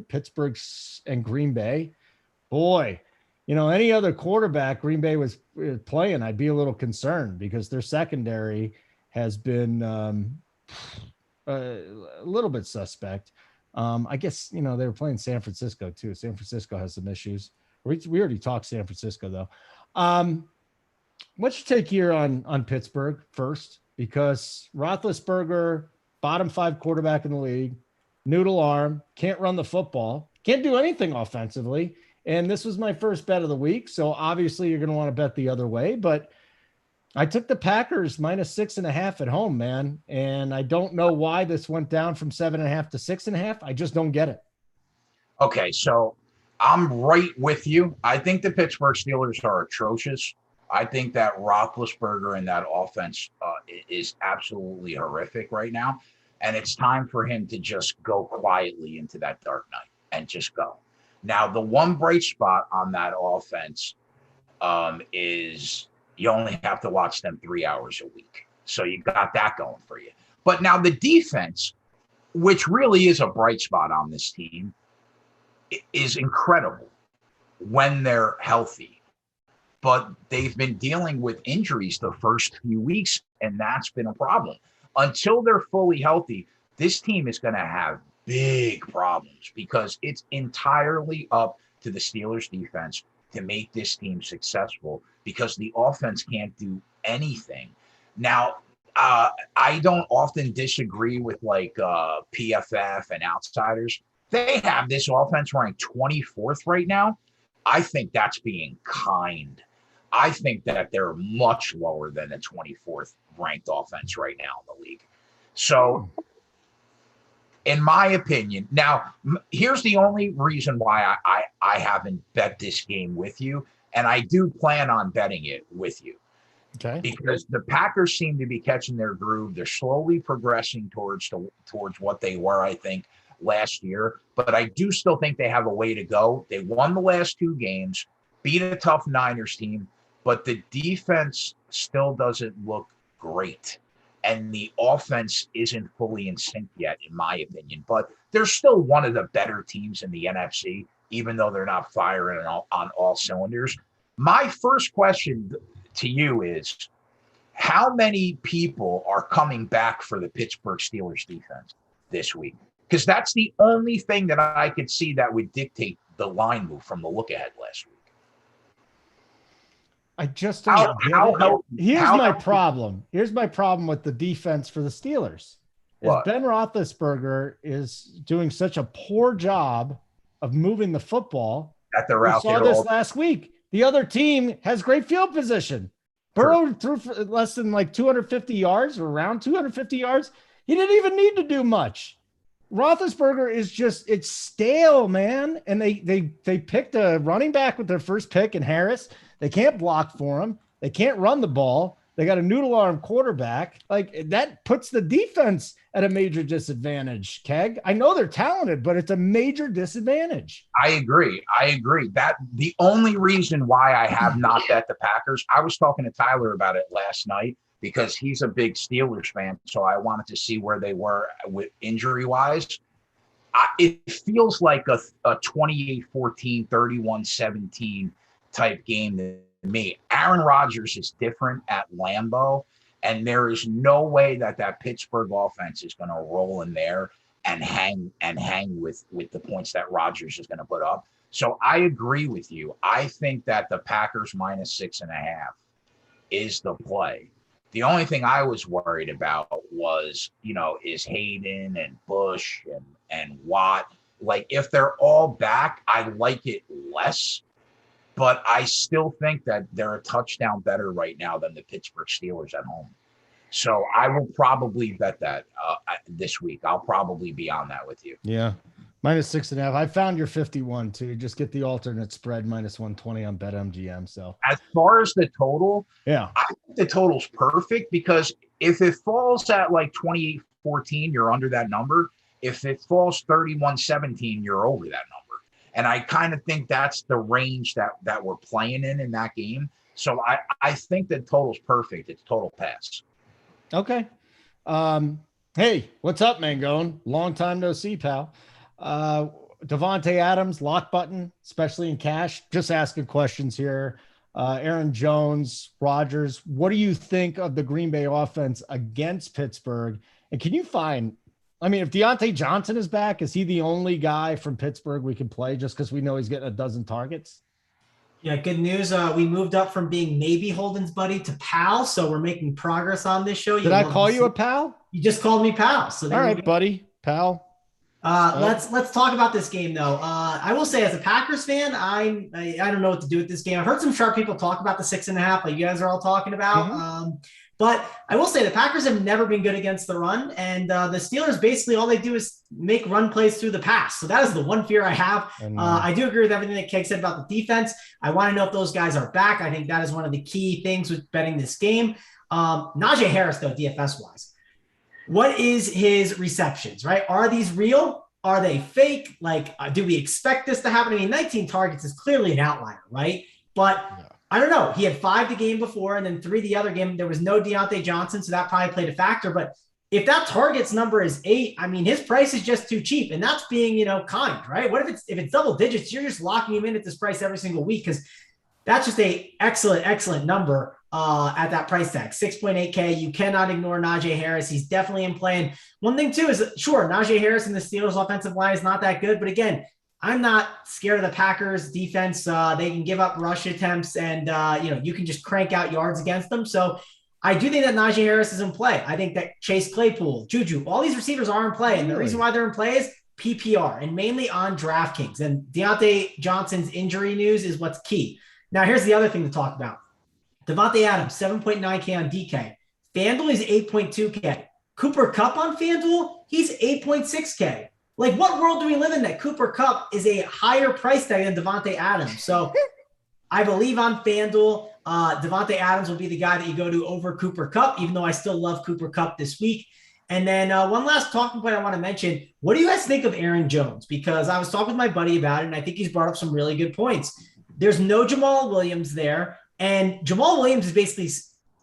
Pittsburgh and Green Bay. Boy, any other quarterback Green Bay was playing, I'd be a little concerned because their secondary has been a little bit suspect. I guess, they were playing San Francisco too. San Francisco has some issues. We already talked San Francisco though. What's your take here on Pittsburgh first? Because Roethlisberger, bottom 5 quarterback in the league, noodle arm, can't run the football, can't do anything offensively. And this was my first bet of the week. So obviously you're going to want to bet the other way, but I took the Packers -6.5 at home, man. And I don't know why this went down from 7.5 to 6.5. I just don't get it. Okay. So I'm right with you. I think the Pittsburgh Steelers are atrocious. I think that Roethlisberger and that offense is absolutely horrific right now. And it's time for him to just go quietly into that dark night and just go. Now, the one bright spot on that offense is you only have to watch them 3 hours a week. So you got that going for you. But now the defense, which really is a bright spot on this team, is incredible when they're healthy. But they've been dealing with injuries the first few weeks, and that's been a problem. Until they're fully healthy, this team is going to have big problems because it's entirely up to the Steelers defense to make this team successful because the offense can't do anything. Now, I don't often disagree with PFF and outsiders. They have this offense ranked 24th right now. I think that's being kind. I think that they're much lower than the 24th ranked offense right now in the league. So, in my opinion, now here's the only reason why I haven't bet this game with you, and I do plan on betting it with you. Okay. Because the Packers seem to be catching their groove. They're slowly progressing towards what they were, I think, last year. But I do still think they have a way to go. They won the last 2 games, beat a tough Niners team, but the defense still doesn't look great. And the offense isn't fully in sync yet, in my opinion. But they're still one of the better teams in the NFC, even though they're not firing on all cylinders. My first question to you is, how many people are coming back for the Pittsburgh Steelers defense this week? Because that's the only thing that I could see that would dictate the line move from the look ahead last week. I just don't get it. Here's my problem. Here's my problem with the defense for the Steelers. Is Ben Roethlisberger is doing such a poor job of moving the football. That they're out there. We saw this last week. The other team has great field position. Burrow threw for less than 250 yards or around 250 yards. He didn't even need to do much. Roethlisberger is just, it's stale, man. And they picked a running back with their first pick in Harris. They can't block for him. They can't run the ball. They got a noodle arm quarterback. That puts the defense at a major disadvantage, Keg. I know they're talented, but it's a major disadvantage. I agree. That the only reason why I have not bet the Packers, I was talking to Tyler about it last night because he's a big Steelers fan. So I wanted to see where they were with injury wise. It feels like a 28-14, 31-17 type game to me. Aaron Rodgers is different at Lambeau, and there is no way that Pittsburgh offense is going to roll in there and hang with the points that Rodgers is going to put up. So I agree with you. I think that the Packers -6.5 is the play. The only thing I was worried about was, is Hayden and Bush and Watt. If they're all back, I like it less. but I still think that they're a touchdown better right now than the Pittsburgh Steelers at home. So I will probably bet that this week. I'll probably be on that with you. Yeah. -6.5. I found your 51 too. Just get the alternate spread -120 on BetMGM. So as far as the total, yeah, I think the total's perfect because if it falls at like 28-14, you're under that number. If it falls 31-17, you're over that number. And I kind of think that's the range that we're playing in that game. So I think the total's perfect. It's total pass. Okay. Hey, what's up, Mangone? Long time no see, pal. Devontae Adams, lock button, especially in cash. Just asking questions here. Aaron Jones, Rodgers. What do you think of the Green Bay offense against Pittsburgh? And can you find, I mean, if Deontay Johnson is back, is he the only guy from Pittsburgh we can play just because we know he's getting a dozen targets? Yeah, good news. We moved up from being maybe Holden's buddy to pal, so we're making progress on this show. Did I call you a pal? You just called me pal. So all right, buddy, pal. Let's talk about this game though. I will say, as a Packers fan, I don't know what to do with this game. I've heard some sharp people talk about the 6.5, like you guys are all talking about. Mm-hmm. But I will say the Packers have never been good against the run, and the Steelers basically all they do is make run plays through the pass. So that is the one fear I have. I do agree with everything that Keg said about the defense. I want to know if those guys are back. I think that is one of the key things with betting this game. Najee Harris, though, DFS wise, what is his receptions, right? Are these real? Are they fake? Like, do we expect this to happen? I mean, 19 targets is clearly an outlier, right? But I don't know. He had 5 the game before and then 3 the other game. There was no Deontay Johnson, so that probably played a factor. But if that targets number is 8, I mean, his price is just too cheap. And that's being, kind, right? What if it's double digits? You're just locking him in at this price every single week because that's just a excellent number at that price tag, 6.8K. You cannot ignore Najee Harris. He's definitely in play. And one thing too is, sure, Najee Harris and the Steelers offensive line is not that good, but again, I'm not scared of the Packers defense. They can give up rush attempts and, you can just crank out yards against them. So I do think that Najee Harris is in play. I think that Chase Claypool, Juju, all these receivers are in play. And the reason why they're in play is PPR and mainly on DraftKings. And Deontay Johnson's injury news is what's key. Now, here's the other thing to talk about. Devontae Adams, 7.9K on DK. FanDuel is 8.2K. Cooper Kupp on FanDuel, he's 8.6K. Like, what world do we live in that Cooper Kupp is a higher price tag than Devontae Adams? So I believe on FanDuel, Devontae Adams will be the guy that you go to over Cooper Kupp, even though I still love Cooper Kupp this week. And then one last talking point I want to mention. What do you guys think of Aaron Jones? Because I was talking with my buddy about it, and I think he's brought up some really good points. There's no Jamal Williams there. And Jamal Williams is basically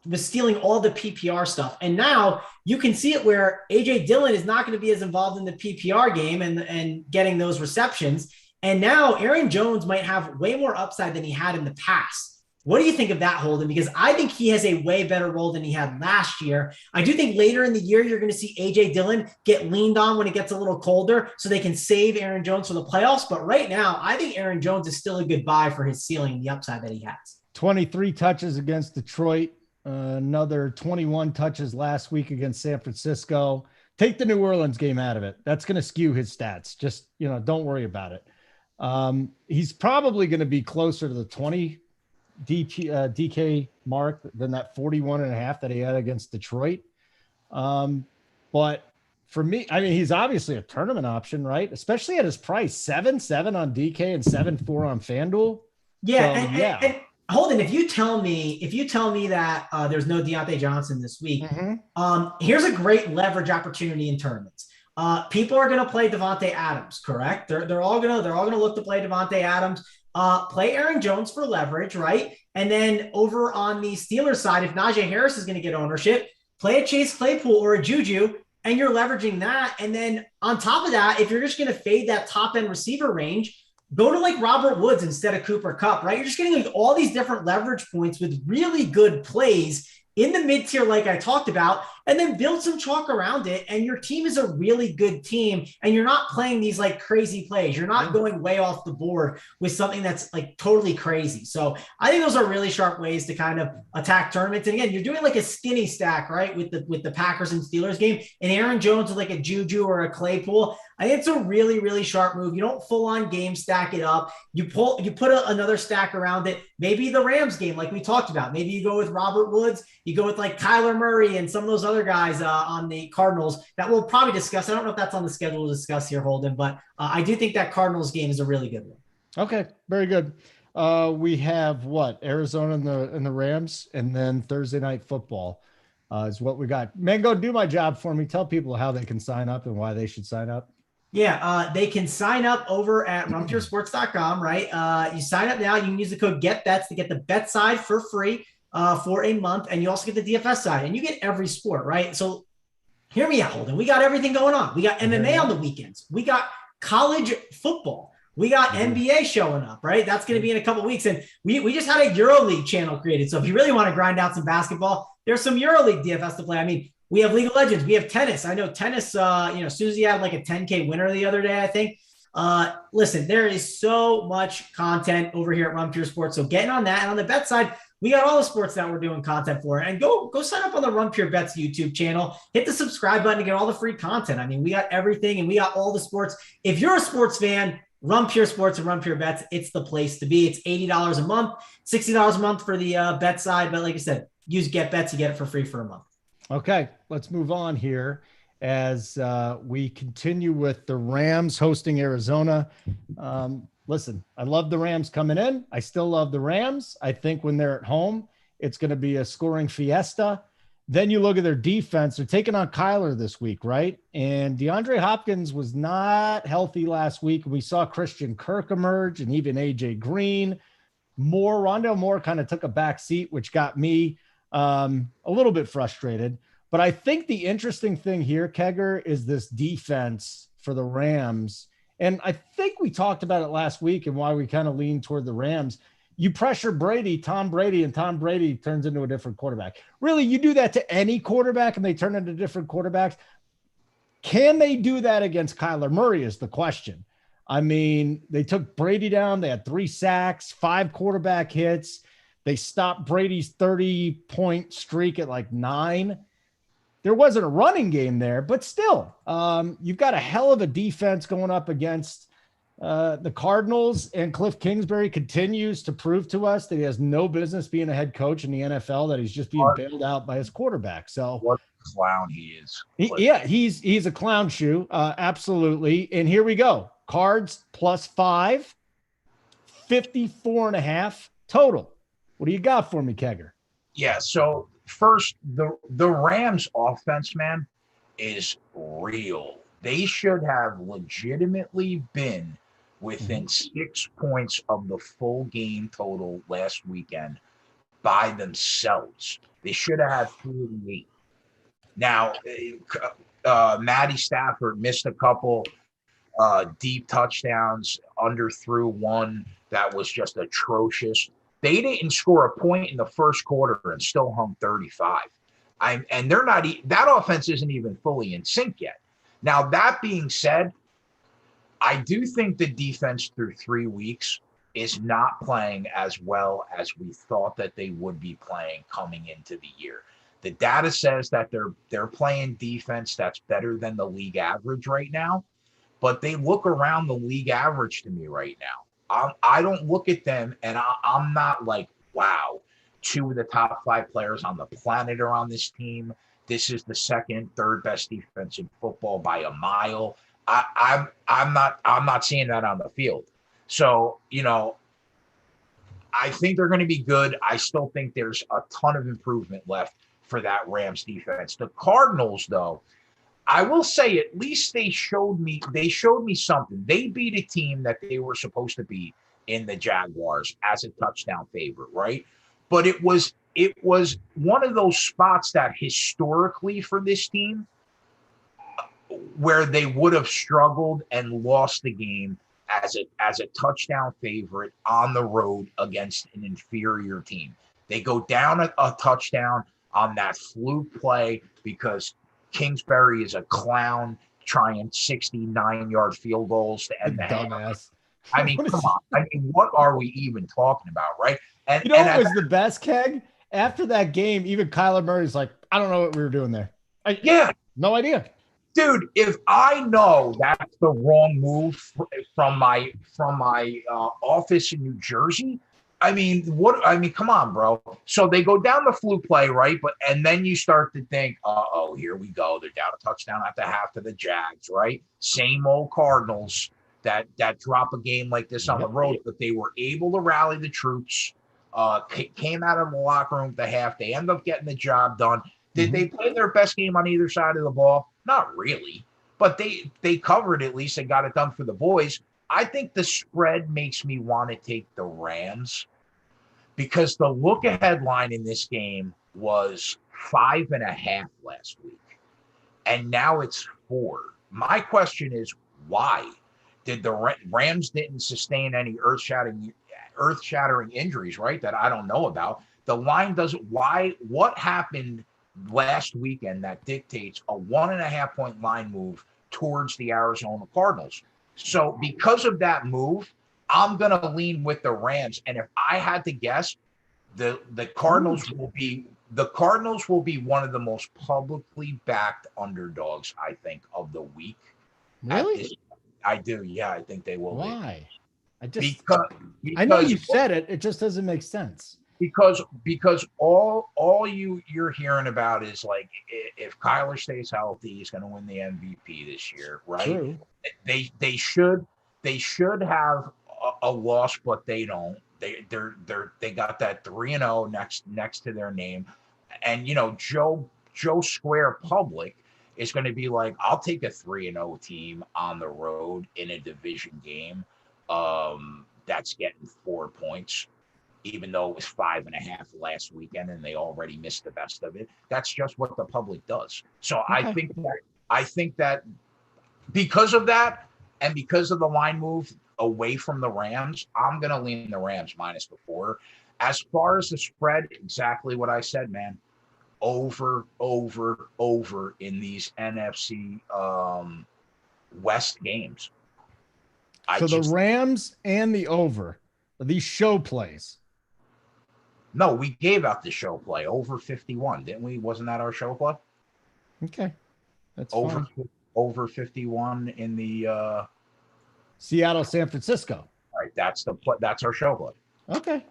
was stealing all the PPR stuff. And now you can see it where A.J. Dillon is not going to be as involved in the PPR game and getting those receptions. And now Aaron Jones might have way more upside than he had in the past. What do you think of that, Holden? Because I think he has a way better role than he had last year. I do think later in the year, you're going to see A.J. Dillon get leaned on when it gets a little colder so they can save Aaron Jones for the playoffs. But right now, I think Aaron Jones is still a good buy for his ceiling and the upside that he has. 23 touches against Detroit. Another 21 touches last week against San Francisco. Take the New Orleans game out of it. That's going to skew his stats. Just, don't worry about it. He's probably going to be closer to the 20 DK mark than that 41.5 that he had against Detroit. But for me, I mean, he's obviously a tournament option, right? Especially at his price, 7.7 on DK and 7.4 on FanDuel. Yeah. So, and Holden, if you tell me that there's no Deontay Johnson this week, here's a great leverage opportunity in tournaments. People are going to play Devontae Adams, correct? They're all going to look to play Devontae Adams. Play Aaron Jones for leverage, right? And then over on the Steelers side, if Najee Harris is going to get ownership, play a Chase Claypool or a Juju, and you're leveraging that. And then on top of that, if you're just going to fade that top end receiver range, go to like Robert Woods instead of Cooper Kupp, right? You're just getting like all these different leverage points with really good plays in the mid-tier, like I talked about. and then build some chalk around it. And your team is a really good team. And you're not playing these like crazy plays. You're not going way off the board with something that's like totally crazy. So I think those are really sharp ways to kind of attack tournaments. And again, you're doing like a skinny stack, right? With the Packers and Steelers game, and Aaron Jones with like a Juju or a Claypool. I think it's a really, really sharp move. You don't full on game stack it up. You put another stack around it. Maybe the Rams game, like we talked about. Maybe you go with Robert Woods. You go with like Kyler Murray and some of those other guys on the Cardinals that we'll probably discuss. I don't know if that's on the schedule to discuss here, Holden, but I do think that Cardinals game is a really good one. Okay, very good. We have what? Arizona and the Rams, and then Thursday Night Football is what we got. Mango, do my job for me. Tell people how they can sign up and why they should sign up. Yeah, they can sign up over at rumpuresports.com, right? You sign up now. You can use the code GETBETS to get the bet side for free for a month, and you also get the DFS side, and you get every sport, right? So hear me out, Holden. We got everything going on. We got MMA on the weekends. We got college football. We got NBA showing up, right? That's going to be in a couple of weeks. And we just had a EuroLeague channel created. So if you really want to grind out some basketball, there's some EuroLeague DFS to play. I mean, we have League of Legends. We have tennis. I know tennis, Susie had like a 10K winner the other day, I think. Listen, there is so much content over here at Run Pure Sports. So getting on that. And on the bet side, we got all the sports that we're doing content for. And go sign up on the Run Pure Bets YouTube channel. Hit the subscribe button to get all the free content. I mean, we got everything and we got all the sports. If you're a sports fan, Run Pure Sports and Run Pure Bets, it's the place to be. It's $80 a month, $60 a month for the bet side. But like I said, use Get Bets, you get it for free for a month. Okay, let's move on here as we continue with the Rams hosting Arizona. Listen, I love the Rams coming in. I still love the Rams. I think when they're at home, it's going to be a scoring fiesta. Then you look at their defense. They're taking on Kyler this week, right? And DeAndre Hopkins was not healthy last week. We saw Christian Kirk emerge and even A.J. Green. Rondale Moore kind of took a back seat, which got me a little bit frustrated. But I think the interesting thing here, Kegger, is this defense for the Rams. And I think we talked about it last week and why we kind of lean toward the Rams. You pressure Tom Brady, and Tom Brady turns into a different quarterback. Really, you do that to any quarterback and they turn into different quarterbacks. Can they do that against Kyler Murray is the question. I mean, they took Brady down. They had 3 sacks, 5 quarterback hits. They stopped Brady's 30-point streak at like 9. There wasn't a running game there, but still, you've got a hell of a defense going up against the Cardinals, and Cliff Kingsbury continues to prove to us that he has no business being a head coach in the NFL, that he's just being bailed out by his quarterback. So what a clown he is. He's a clown shoe. Absolutely. And here we go. Cards +5, 54.5 total. What do you got for me, Kegger? Yeah. So first, the Rams offense, man, is real. They should have legitimately been within 6 points of the full game total last weekend by themselves. They should have had 38. Now, Matty Stafford missed a couple deep touchdowns, underthrew one that was just atrocious. They didn't score a point in the first quarter and still hung 35. And they're not that offense isn't even fully in sync yet. Now, that being said, I do think the defense through 3 weeks is not playing as well as we thought that they would be playing coming into the year. The data says that they're playing defense that's better than the league average right now, but they look around the league average to me right now. I don't look at them and I'm not like, wow, 2 of the top 5 players on the planet are on this team. This is the second, third best defense in football by a mile. I'm not seeing that on the field. So, I think they're going to be good. I still think there's a ton of improvement left for that Rams defense. The Cardinals, though, I will say at least they showed me something. They beat a team that they were supposed to beat in the Jaguars as a touchdown favorite, right? But it was one of those spots that historically for this team where they would have struggled and lost the game as a touchdown favorite on the road against an inferior team. They go down a touchdown on that fluke play because Kingsbury is a clown trying 69-yard field goals to end the half. Dumbass. I mean, come on. I mean, what are we even talking about, right? And you know what was the best, Keg? After that game, even Kyler Murray's like, I don't know what we were doing there. No idea. Dude, if I know that's the wrong move from my office in New Jersey, I mean, come on, bro. So they go down the fluke play, right? And then you start to think, here we go. They're down a touchdown at the half to the Jags, right? Same old Cardinals that drop a game like this on the road, but they were able to rally the troops, came out of the locker room at the half. They end up getting the job done. Did they play their best game on either side of the ball? Not really, but they covered at least and got it done for the boys. I think the spread makes me want to take the Rams because the look-ahead line in this game was 5.5 last week, and now it's 4. My question is, why? Did the Rams didn't sustain any earth-shattering injuries, right, that I don't know about? The line doesn't – what happened – last weekend that dictates a 1.5-point line move towards the Arizona Cardinals. So because of that move, I'm going to lean with the Rams. And if I had to guess, the Cardinals will be one of the most publicly backed underdogs, I think, of the week. Really? I do. Yeah, I think they will. Why? Because I know you said it. It just doesn't make sense. Because all you're hearing about is like if Kyler stays healthy, he's going to win the MVP this year, right? True. They should have a loss, but they don't. They got that 3-0 next to their name, and Joe Square Public is going to be like, I'll take a 3-0 team on the road in a division game, that's getting 4 points. Even though it was 5.5 last weekend and they already missed the best of it. That's just what the public does. So okay. I think that because of that and because of the line move away from the Rams, I'm going to lean the Rams minus the 4. As far as the spread, exactly what I said, man. Over in these NFC West games. So the Rams and the over are these show plays. No, we gave out the show play over 51, didn't we? Wasn't that our show play? Okay, that's over 51 in the Seattle, San Francisco. All right, that's our show play. Okay,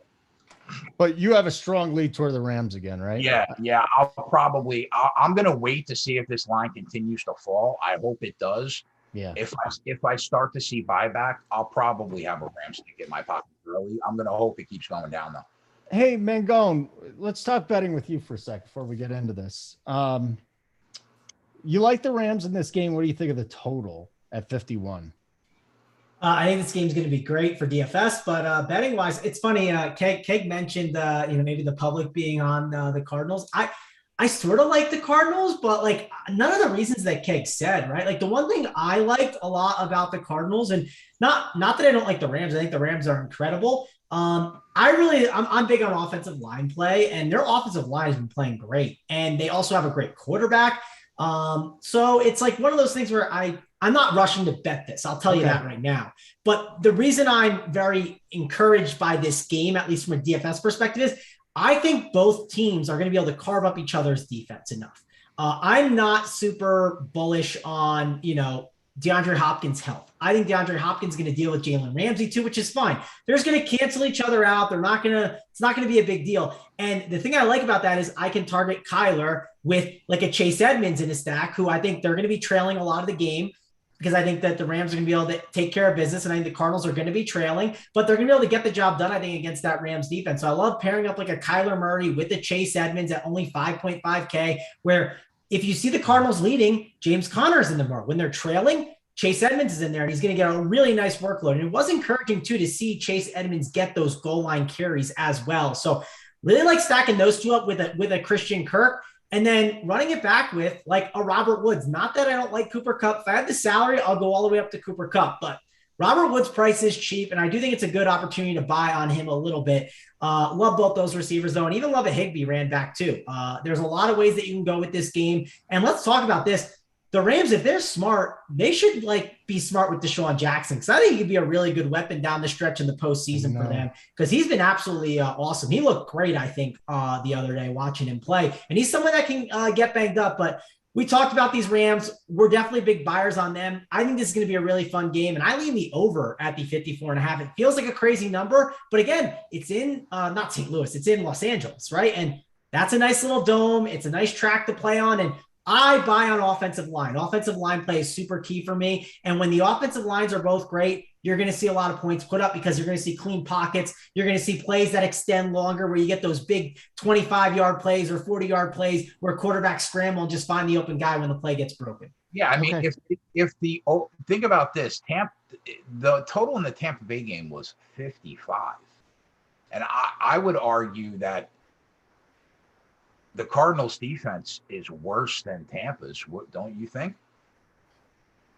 but you have a strong lead toward the Rams again, right? Yeah. I'm gonna wait to see if this line continues to fall. I hope it does. Yeah. If I start to see buyback, I'll probably have a Rams stick in my pocket early. I'm gonna hope it keeps going down though. Hey, Mangone, let's talk betting with you for a sec before we get into this. You like the Rams in this game. What do you think of the total at 51? I think this game's going to be great for DFS, but betting wise, it's funny. Keg mentioned, maybe the public being on the Cardinals. I sort of like the Cardinals, but like none of the reasons that Keg said, right? Like the one thing I liked a lot about the Cardinals, and not that I don't like the Rams. I think the Rams are incredible. I'm big on offensive line play, and their offensive line has been playing great, and they also have a great quarterback. So it's like one of those things where I'm not rushing to bet this. I'll tell you that right now. But the reason I'm very encouraged by this game, at least from a DFS perspective, is I think both teams are going to be able to carve up each other's defense enough. I'm not super bullish on, DeAndre Hopkins' health. I think DeAndre Hopkins is going to deal with Jalen Ramsey too, which is fine. They're just going to cancel each other out. It's not going to be a big deal. And the thing I like about that is I can target Kyler with like a Chase Edmonds in his stack, who I think they're going to be trailing a lot of the game because I think that the Rams are going to be able to take care of business. And I think the Cardinals are going to be trailing, but they're going to be able to get the job done, I think, against that Rams defense. So I love pairing up like a Kyler Murray with a Chase Edmonds at only 5.5K, where if you see the Cardinals leading, James Conner is in the more. When they're trailing, Chase Edmonds is in there, and he's going to get a really nice workload. And it was encouraging, too, to see Chase Edmonds get those goal line carries as well. So really like stacking those two up with a Christian Kirk and then running it back with like a Robert Woods. Not that I don't like Cooper Kupp. If I had the salary, I'll go all the way up to Cooper Kupp. But Robert Woods' price is cheap, and I do think it's a good opportunity to buy on him a little bit. Love both those receivers, though, and even love a Higbee ran back, too. There's a lot of ways that you can go with this game. And let's talk about this. The Rams, if they're smart, they should be smart with Deshaun Jackson, because I think he could be a really good weapon down the stretch in the postseason for them, because he's been absolutely awesome. He looked great, I think, the other day watching him play. And he's someone that can get banged up, but we talked about these Rams. We're definitely big buyers on them. I think this is going to be a really fun game, and I lean the over at the 54.5. It feels like a crazy number, but again, it's in not St. Louis, it's in Los Angeles, right? And that's a nice little dome. It's a nice track to play on, and I buy on offensive line. Offensive line play is super key for me, and when the offensive lines are both great, you're going to see a lot of points put up because you're going to see clean pockets. You're going to see plays that extend longer where you get those big 25-yard plays or 40-yard plays where quarterbacks scramble and just find the open guy when the play gets broken. Yeah, I mean, think about this, the total in the Tampa Bay game was 55. And I would argue that the Cardinals defense is worse than Tampa's. Don't you think?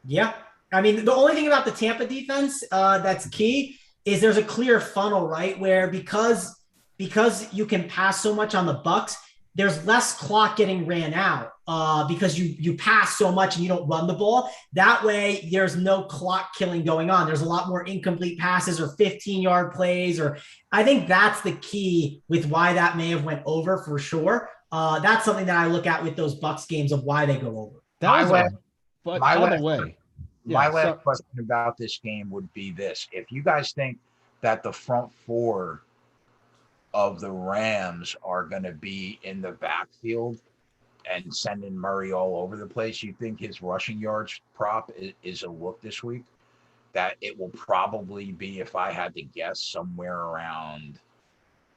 Yeah. I mean, the only thing about the Tampa defense that's key is there's a clear funnel, right? Where because you can pass so much on the Bucs, there's less clock getting ran out because you pass so much and you don't run the ball. That way, there's no clock killing going on. There's a lot more incomplete passes or 15-yard plays. Or I think that's the key with why that may have went over for sure. That's something that I look at with those Bucs games of why they go over. My last question about this game would be this. If you guys think that the front four of the Rams are going to be in the backfield and sending Murray all over the place, you think his rushing yards prop is a look this week? That it will probably be, if I had to guess, somewhere around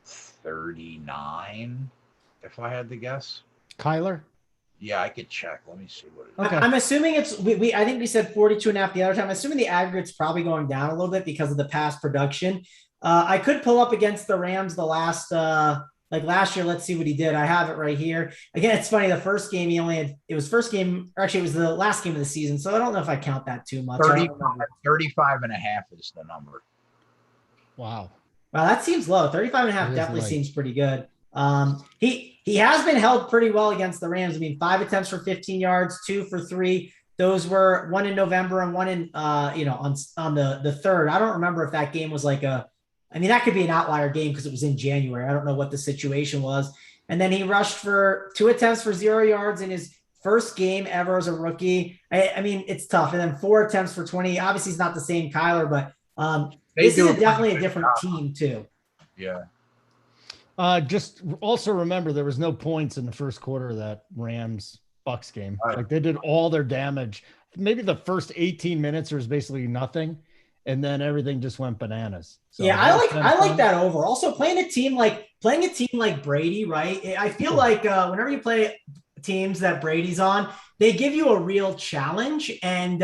39, if I had to guess. Kyler? Yeah, I could check. Let me see what it is. Okay. I'm assuming it's I think we said 42.5 the other time. I'm assuming the aggregate's probably going down a little bit because of the past production. I could pull up against the Rams the last last year. Let's see what he did. I have it right here. Again, it's funny. The first game he only had, it was first game, or actually it was the last game of the season. So I don't know if I count that too much. 35 and a half is the number. Wow. Wow, that seems low. 35.5 definitely seems pretty good. He has been held pretty well against the Rams. I mean, 5 attempts for 15 yards, 2 for 3. Those were one in November and one in, on the 3rd. I don't remember if that game was that could be an outlier game because it was in January. I don't know what the situation was. And then he rushed for 2 attempts for 0 yards in his first game ever as a rookie. I mean, it's tough. And then 4 attempts for 20. Obviously, he's not the same Kyler, but this is definitely a different team too. Yeah. Just also remember there was no points in the first quarter of that Rams-Bucs game. Like they did all their damage. Maybe the first 18 minutes there was basically nothing, and then everything just went bananas. So yeah, I like that over. Also, playing a team like Brady, right? I feel like whenever you play teams that Brady's on, they give you a real challenge, and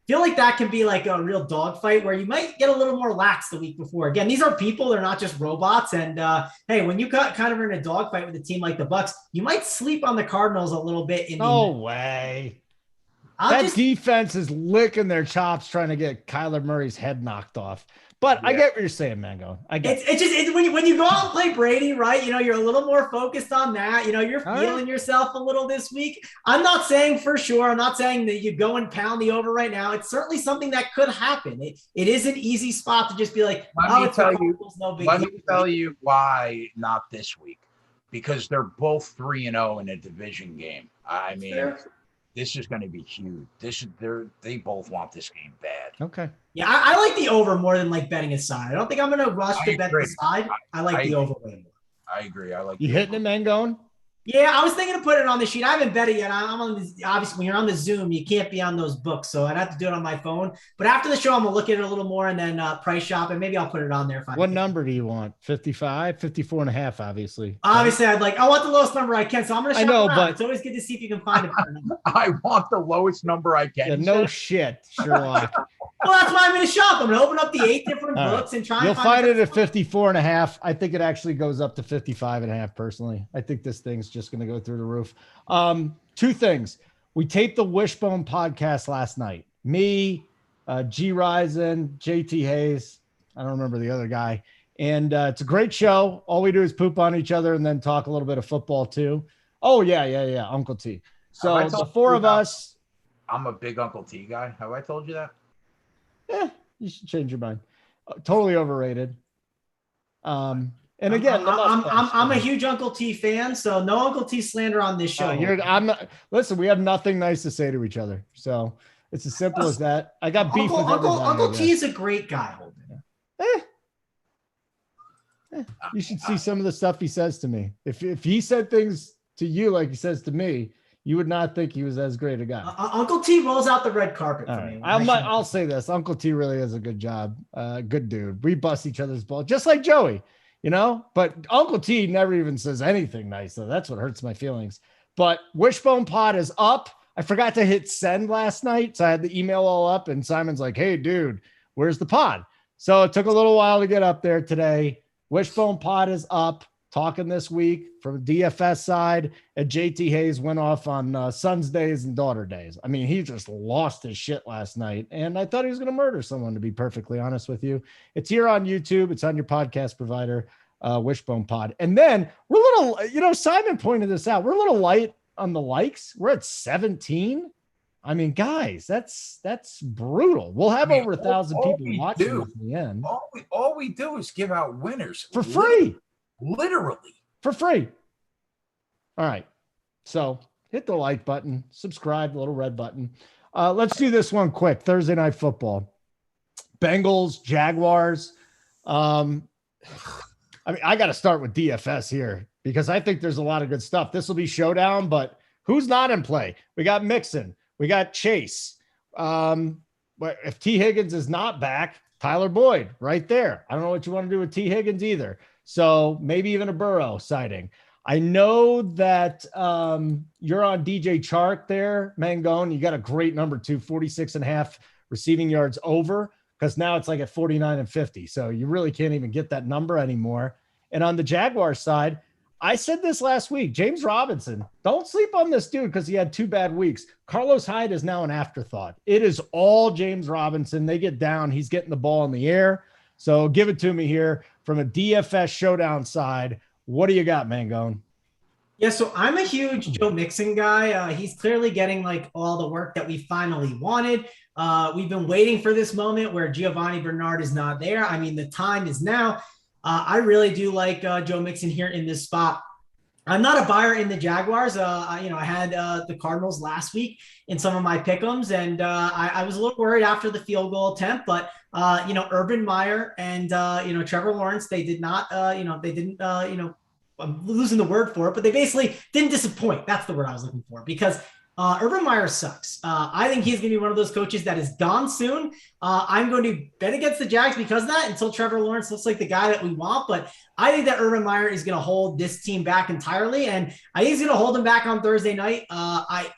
feel like that can be like a real dogfight where you might get a little more lax the week before. Again, these are people; they're not just robots. And hey, when you got kind of in a dogfight with a team like the Bucs, you might sleep on the Cardinals a little bit. No way. That defense is licking their chops trying to get Kyler Murray's head knocked off. But yeah. I get what you're saying, Mango. I get it. When you go out and play Brady, right? You're a little more focused on that. You're feeling yourself a little this week. I'm not saying for sure. I'm not saying that you go and pound the over right now. It's certainly something that could happen. It is an easy spot to just be like, let me tell you why not this week. Because they're both 3-0 in a division game. I mean, this is going to be huge. They both want this game bad. Okay. Yeah, I like the over more than betting a side. I don't think I'm going to rush to bet the side. I like the over way more. I agree. I like you hitting it, Mangone? Yeah, I was thinking of putting it on the sheet. I haven't bet it yet. I'm on this. Obviously, when you're on the Zoom, you can't be on those books, so I'd have to do it on my phone. But after the show, I'm gonna look at it a little more and then price shop, and maybe I'll put it on there. What number do you want? 55, 54 and a half, obviously. Obviously, I want the lowest number I can, so I'm gonna shop around. But it's always good to see if you can find a better number. I want the lowest number I can. Yeah, no shit, Sherlock. Well, that's why I'm going to shop. I'm going to open up the 8 different books and try. You'll find it at 54 and a half. I think it actually goes up to 55 and a half. Personally, I think this thing's just going to go through the roof. 2 things. We taped the Wishbone podcast last night. Me, G Risen, JT Hayes. I don't remember the other guy. And it's a great show. All we do is poop on each other and then talk a little bit of football too. Oh, yeah. Uncle T. So the four of us. I'm a big Uncle T guy. Have I told you that? Yeah, you should change your mind. Totally overrated. And again, I'm a huge Uncle T fan, so no Uncle T slander on this show. I'm not. Listen, we have nothing nice to say to each other, so it's as simple as that. I got beef with everybody. Uncle T is a great guy, Holden. You should see some of the stuff he says to me. If he said things to you like he says to me, you would not think he was as great a guy. Uncle T rolls out the red carpet for me. I'll say this. Uncle T really does a good job. Good dude. We bust each other's balls, just like Joey, but Uncle T never even says anything nice. So that's what hurts my feelings. But Wishbone Pod is up. I forgot to hit send last night. So I had the email all up and Simon's like, hey dude, where's the pod? So it took a little while to get up there today. Wishbone Pod is up. Talking this week from DFS side, and JT Hayes went off on Son's days and daughter days. I mean, he just lost his shit last night, and I thought he was going to murder someone, to be perfectly honest with you. It's here on YouTube. It's on your podcast provider, Wishbone Pod. And then we're a little, Simon pointed this out. We're a little light on the likes. We're at 17. I mean, guys, that's brutal. We'll have over 1,000 people watching at the end. All we do is give out winners for free. Literally for free. All right. So hit the like button, subscribe, the little red button. Let's do this one quick. Thursday night football. Bengals, Jaguars. I mean, I got to start with DFS here because I think there's a lot of good stuff. This will be Showdown, but who's not in play? We got Mixon. We got Chase. If T. Higgins is not back, Tyler Boyd right there. I don't know what you want to do with T. Higgins either. So maybe even a Burrow sighting. I know that you're on DJ Chark there, Mangone. You got a great number too, 46.5 receiving yards over, because now it's like at 49 and 50. So you really can't even get that number anymore. And on the Jaguars side, I said this last week, James Robinson, don't sleep on this dude because he had 2 bad weeks. Carlos Hyde is now an afterthought. It is all James Robinson. They get down. He's getting the ball in the air. So give it to me here from a DFS Showdown side. What do you got, Mangone? Yeah, so I'm a huge Joe Mixon guy. He's clearly getting like all the work that we finally wanted. We've been waiting for this moment where Giovanni Bernard is not there. I mean, the time is now. I really do like Joe Mixon here in this spot. I'm not a buyer in the Jaguars. I had the Cardinals last week in some of my pick'ems, and I was a little worried after the field goal attempt, but Urban Meyer and Trevor Lawrence, they did not, I'm losing the word for it, but they basically didn't disappoint. That's the word I was looking for, because Urban Meyer sucks. I think he's going to be one of those coaches that is gone soon. I'm going to bet against the Jags because of that until Trevor Lawrence looks like the guy that we want. But I think that Urban Meyer is going to hold this team back entirely. And I think he's going to hold them back on Thursday night.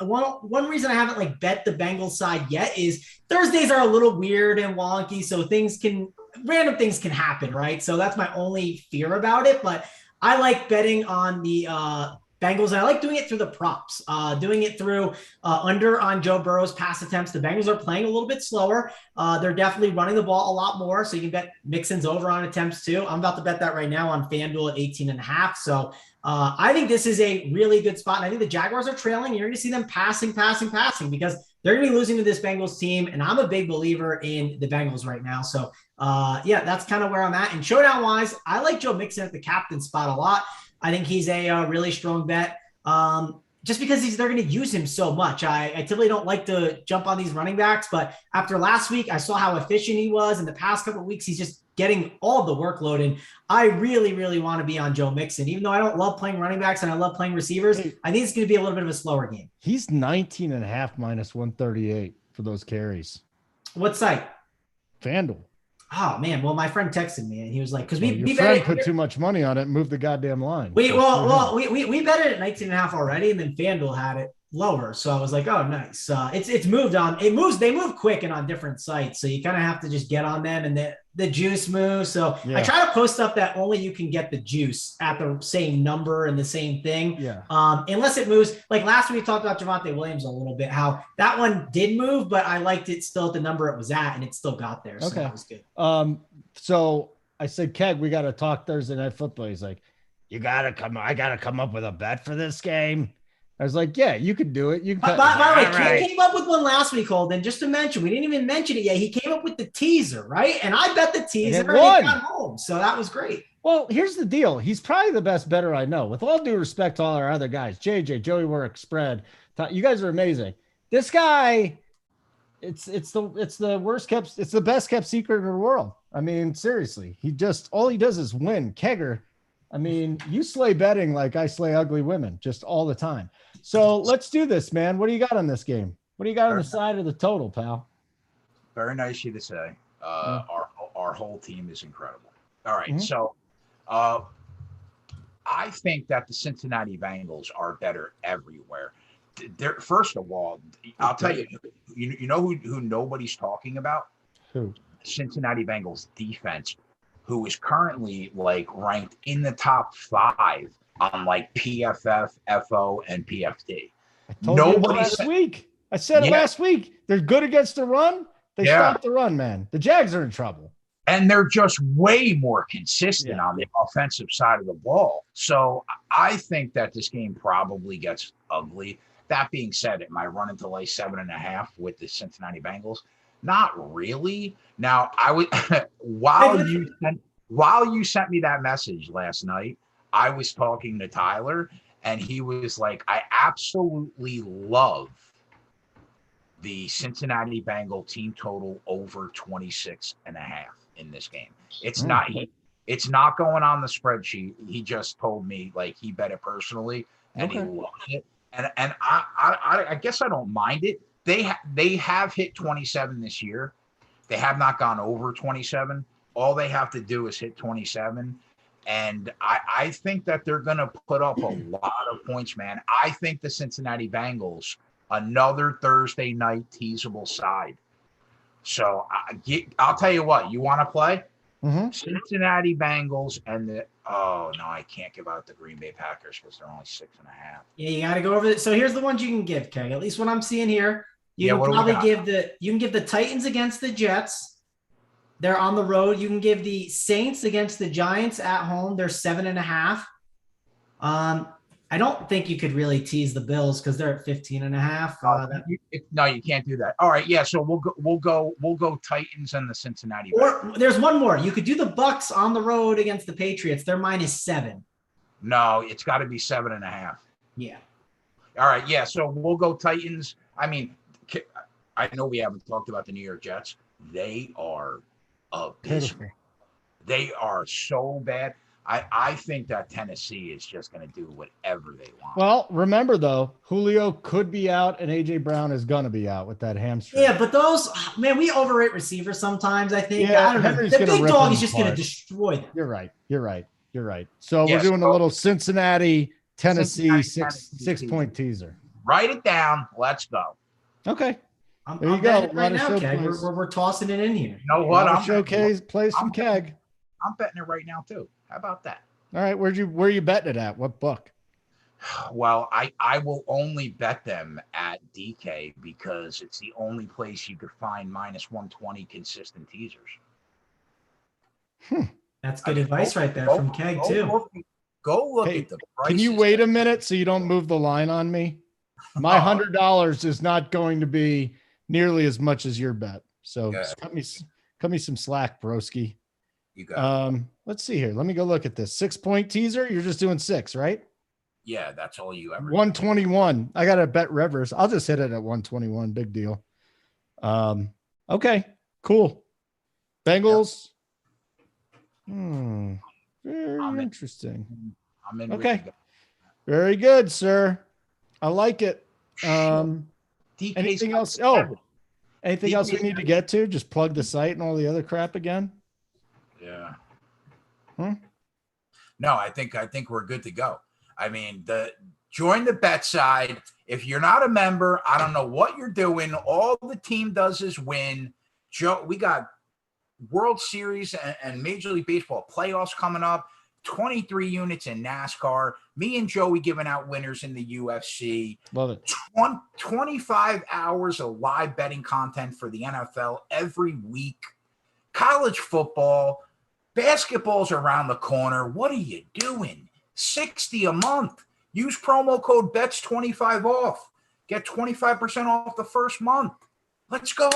One reason I haven't bet the Bengals side yet is Thursdays are a little weird and wonky. So random things can happen, right? So that's my only fear about it. But I like betting on the Bengals, and I like doing it through the props, doing it through under on Joe Burrow's pass attempts. The Bengals are playing a little bit slower. They're definitely running the ball a lot more, so you can bet Mixon's over on attempts too. I'm about to bet that right now on FanDuel at 18.5. So I think this is a really good spot, and I think the Jaguars are trailing. You're going to see them passing because they're going to be losing to this Bengals team, and I'm a big believer in the Bengals right now. So that's kind of where I'm at. And showdown-wise, I like Joe Mixon at the captain spot a lot. I think he's a really strong bet just because they're going to use him so much. I typically don't like to jump on these running backs, but after last week, I saw how efficient he was. In the past couple of weeks, he's just getting all the workload. And I really, really want to be on Joe Mixon. Even though I don't love playing running backs and I love playing receivers, I think it's going to be a little bit of a slower game. He's 19.5 minus 138 for those carries. What site? FanDuel. Oh man, well, my friend texted me and he was like, "Because your friend put too much money on it, and moved the goddamn line." We bet it at 19.5 already, and then FanDuel had it. lower. So I was like, oh, nice. It's moved on. It moves. They move quick and on different sites. So you kind of have to just get on them and the juice moves. So I try to post stuff that only you can get the juice at the same number and the same thing. Yeah. Unless it moves. Like last week we talked about Javonte Williams a little bit, how that one did move, but I liked it still at the number it was at and it still got there. So that was good. So I said, Keg, we got to talk Thursday Night Football. He's like, I got to come up with a bet for this game. I was like, yeah, you could do it. You can. By the way, Keg came up with one last week, Holden. Just to mention, we didn't even mention it yet. He came up with the teaser, right? And I bet the teaser and it got home. So that was great. Well, here's the deal. He's probably the best bettor I know. With all due respect to all our other guys, JJ, Joey Work, Spread, you guys are amazing. This guy, it's the worst kept, it's the best kept secret in the world. I mean, seriously, all he does is win. Kegger, I mean, you slay betting like I slay ugly women just all the time. So let's do this, man. What do you got on this game? What do you got on the side of the total, pal? Very nice of you to say. Our whole team is incredible. All right, so I think that the Cincinnati Bengals are better everywhere. First of all, I'll tell you, you know who nobody's talking about? Who? Cincinnati Bengals defense, who is currently like ranked in the top 5 on like PFF, FO, and PFD. I told you last week. I said it last week. They're good against the run. They stop the run, man. The Jags are in trouble. And they're just way more consistent on the offensive side of the ball. So I think that this game probably gets ugly. That being said, am I running to lay 7.5 with the Cincinnati Bengals? Not really. Now, I would while you sent me that message last night, I was talking to Tyler, and he was like, I absolutely love the Cincinnati Bengal team total over 26.5 in this game. It's not going on the spreadsheet. He just told me like he bet it personally and he loved it. And I guess I don't mind it. They have hit 27 this year. They have not gone over 27. All they have to do is hit 27. And I think that they're going to put up a lot of points, man. I think the Cincinnati Bengals, another Thursday night teasable side. So I'll tell you what, you want to play? Cincinnati Bengals and I can't give out the Green Bay Packers because they're only 6.5. Yeah, you got to go over it. So here's the ones you can give, Keg. At least what I'm seeing here, you can probably give the Titans against the Jets. They're on the road. You can give the Saints against the Giants at home. They're 7.5. I don't think you could really tease the Bills because they're at 15.5. No, you can't do that. All right, yeah. So we'll go Titans and the Cincinnati. Or there's one more. You could do the Bucks on the road against the Patriots. They're -7. No, it's got to be 7.5. Yeah. All right, yeah. So we'll go Titans. I mean, I know we haven't talked about the New York Jets. They are abysmal. They are so bad. I think that Tennessee is just going to do whatever they want. Well, remember, though, Julio could be out and A.J. Brown is going to be out with that hamstring. Yeah, but we overrate receivers sometimes, I think. Yeah, I don't know. The big dog is just going to destroy them. You're right. So we're doing a little Cincinnati, Tennessee six-point teaser. Write it down. Let's go. Okay. There you go. Right now, Keg. We're tossing it in here. You know what? I'm showcase. Play some Keg. I'm betting it right now, too. How about that? All right. Where are you betting it at? What book? Well, I will only bet them at DK because it's the only place you could find -120 consistent teasers. That's good advice right there from Keg, too. Go look at the prices. Can you wait a minute so you don't move the line on me? My $100 is not going to be nearly as much as your bet. So cut me some slack, broski. You got it. Let's see here. Let me go look at this 6-point teaser. You're just doing 6, right? Yeah, that's all you ever. 121. I got to bet Rivers. I'll just hit it at 121. Big deal. Okay, cool. Bengals. Very interesting. I'm in. Okay. Very good, sir. I like it. Anything else? Anything else we need to get to? Just plug the site and all the other crap again? Yeah. No, I think we're good to go. I mean, Join the bet side. If you're not a member, I don't know what you're doing. All the team does is win. Joe, we got World Series and Major League Baseball playoffs coming up. 23 units in NASCAR. Me and Joey giving out winners in the UFC. Love it. 25 hours of live betting content for the NFL every week. College football. Basketball's around the corner. What are you doing? $60 a month. Use promo code BETS25 off. Get 25% off the first month. Let's go.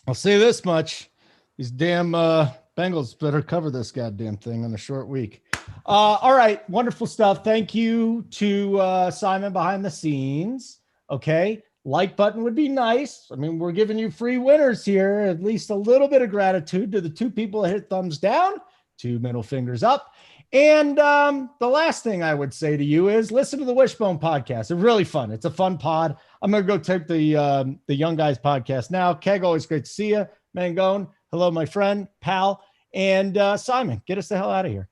I'll say this much. These damn Bengals better cover this goddamn thing on a short week. All right. Wonderful stuff. Thank you to Simon behind the scenes. Okay. Like button would be nice. I mean, we're giving you free winners here. At least a little bit of gratitude to the 2 people that hit thumbs down, 2 middle fingers up. And the last thing I would say to you is listen to the Wishbone podcast. It's really fun. It's a fun pod. I'm going to go take the Young Guys podcast now. Keg, always great to see you. Mangone, hello, my friend, pal. And Simon, get us the hell out of here.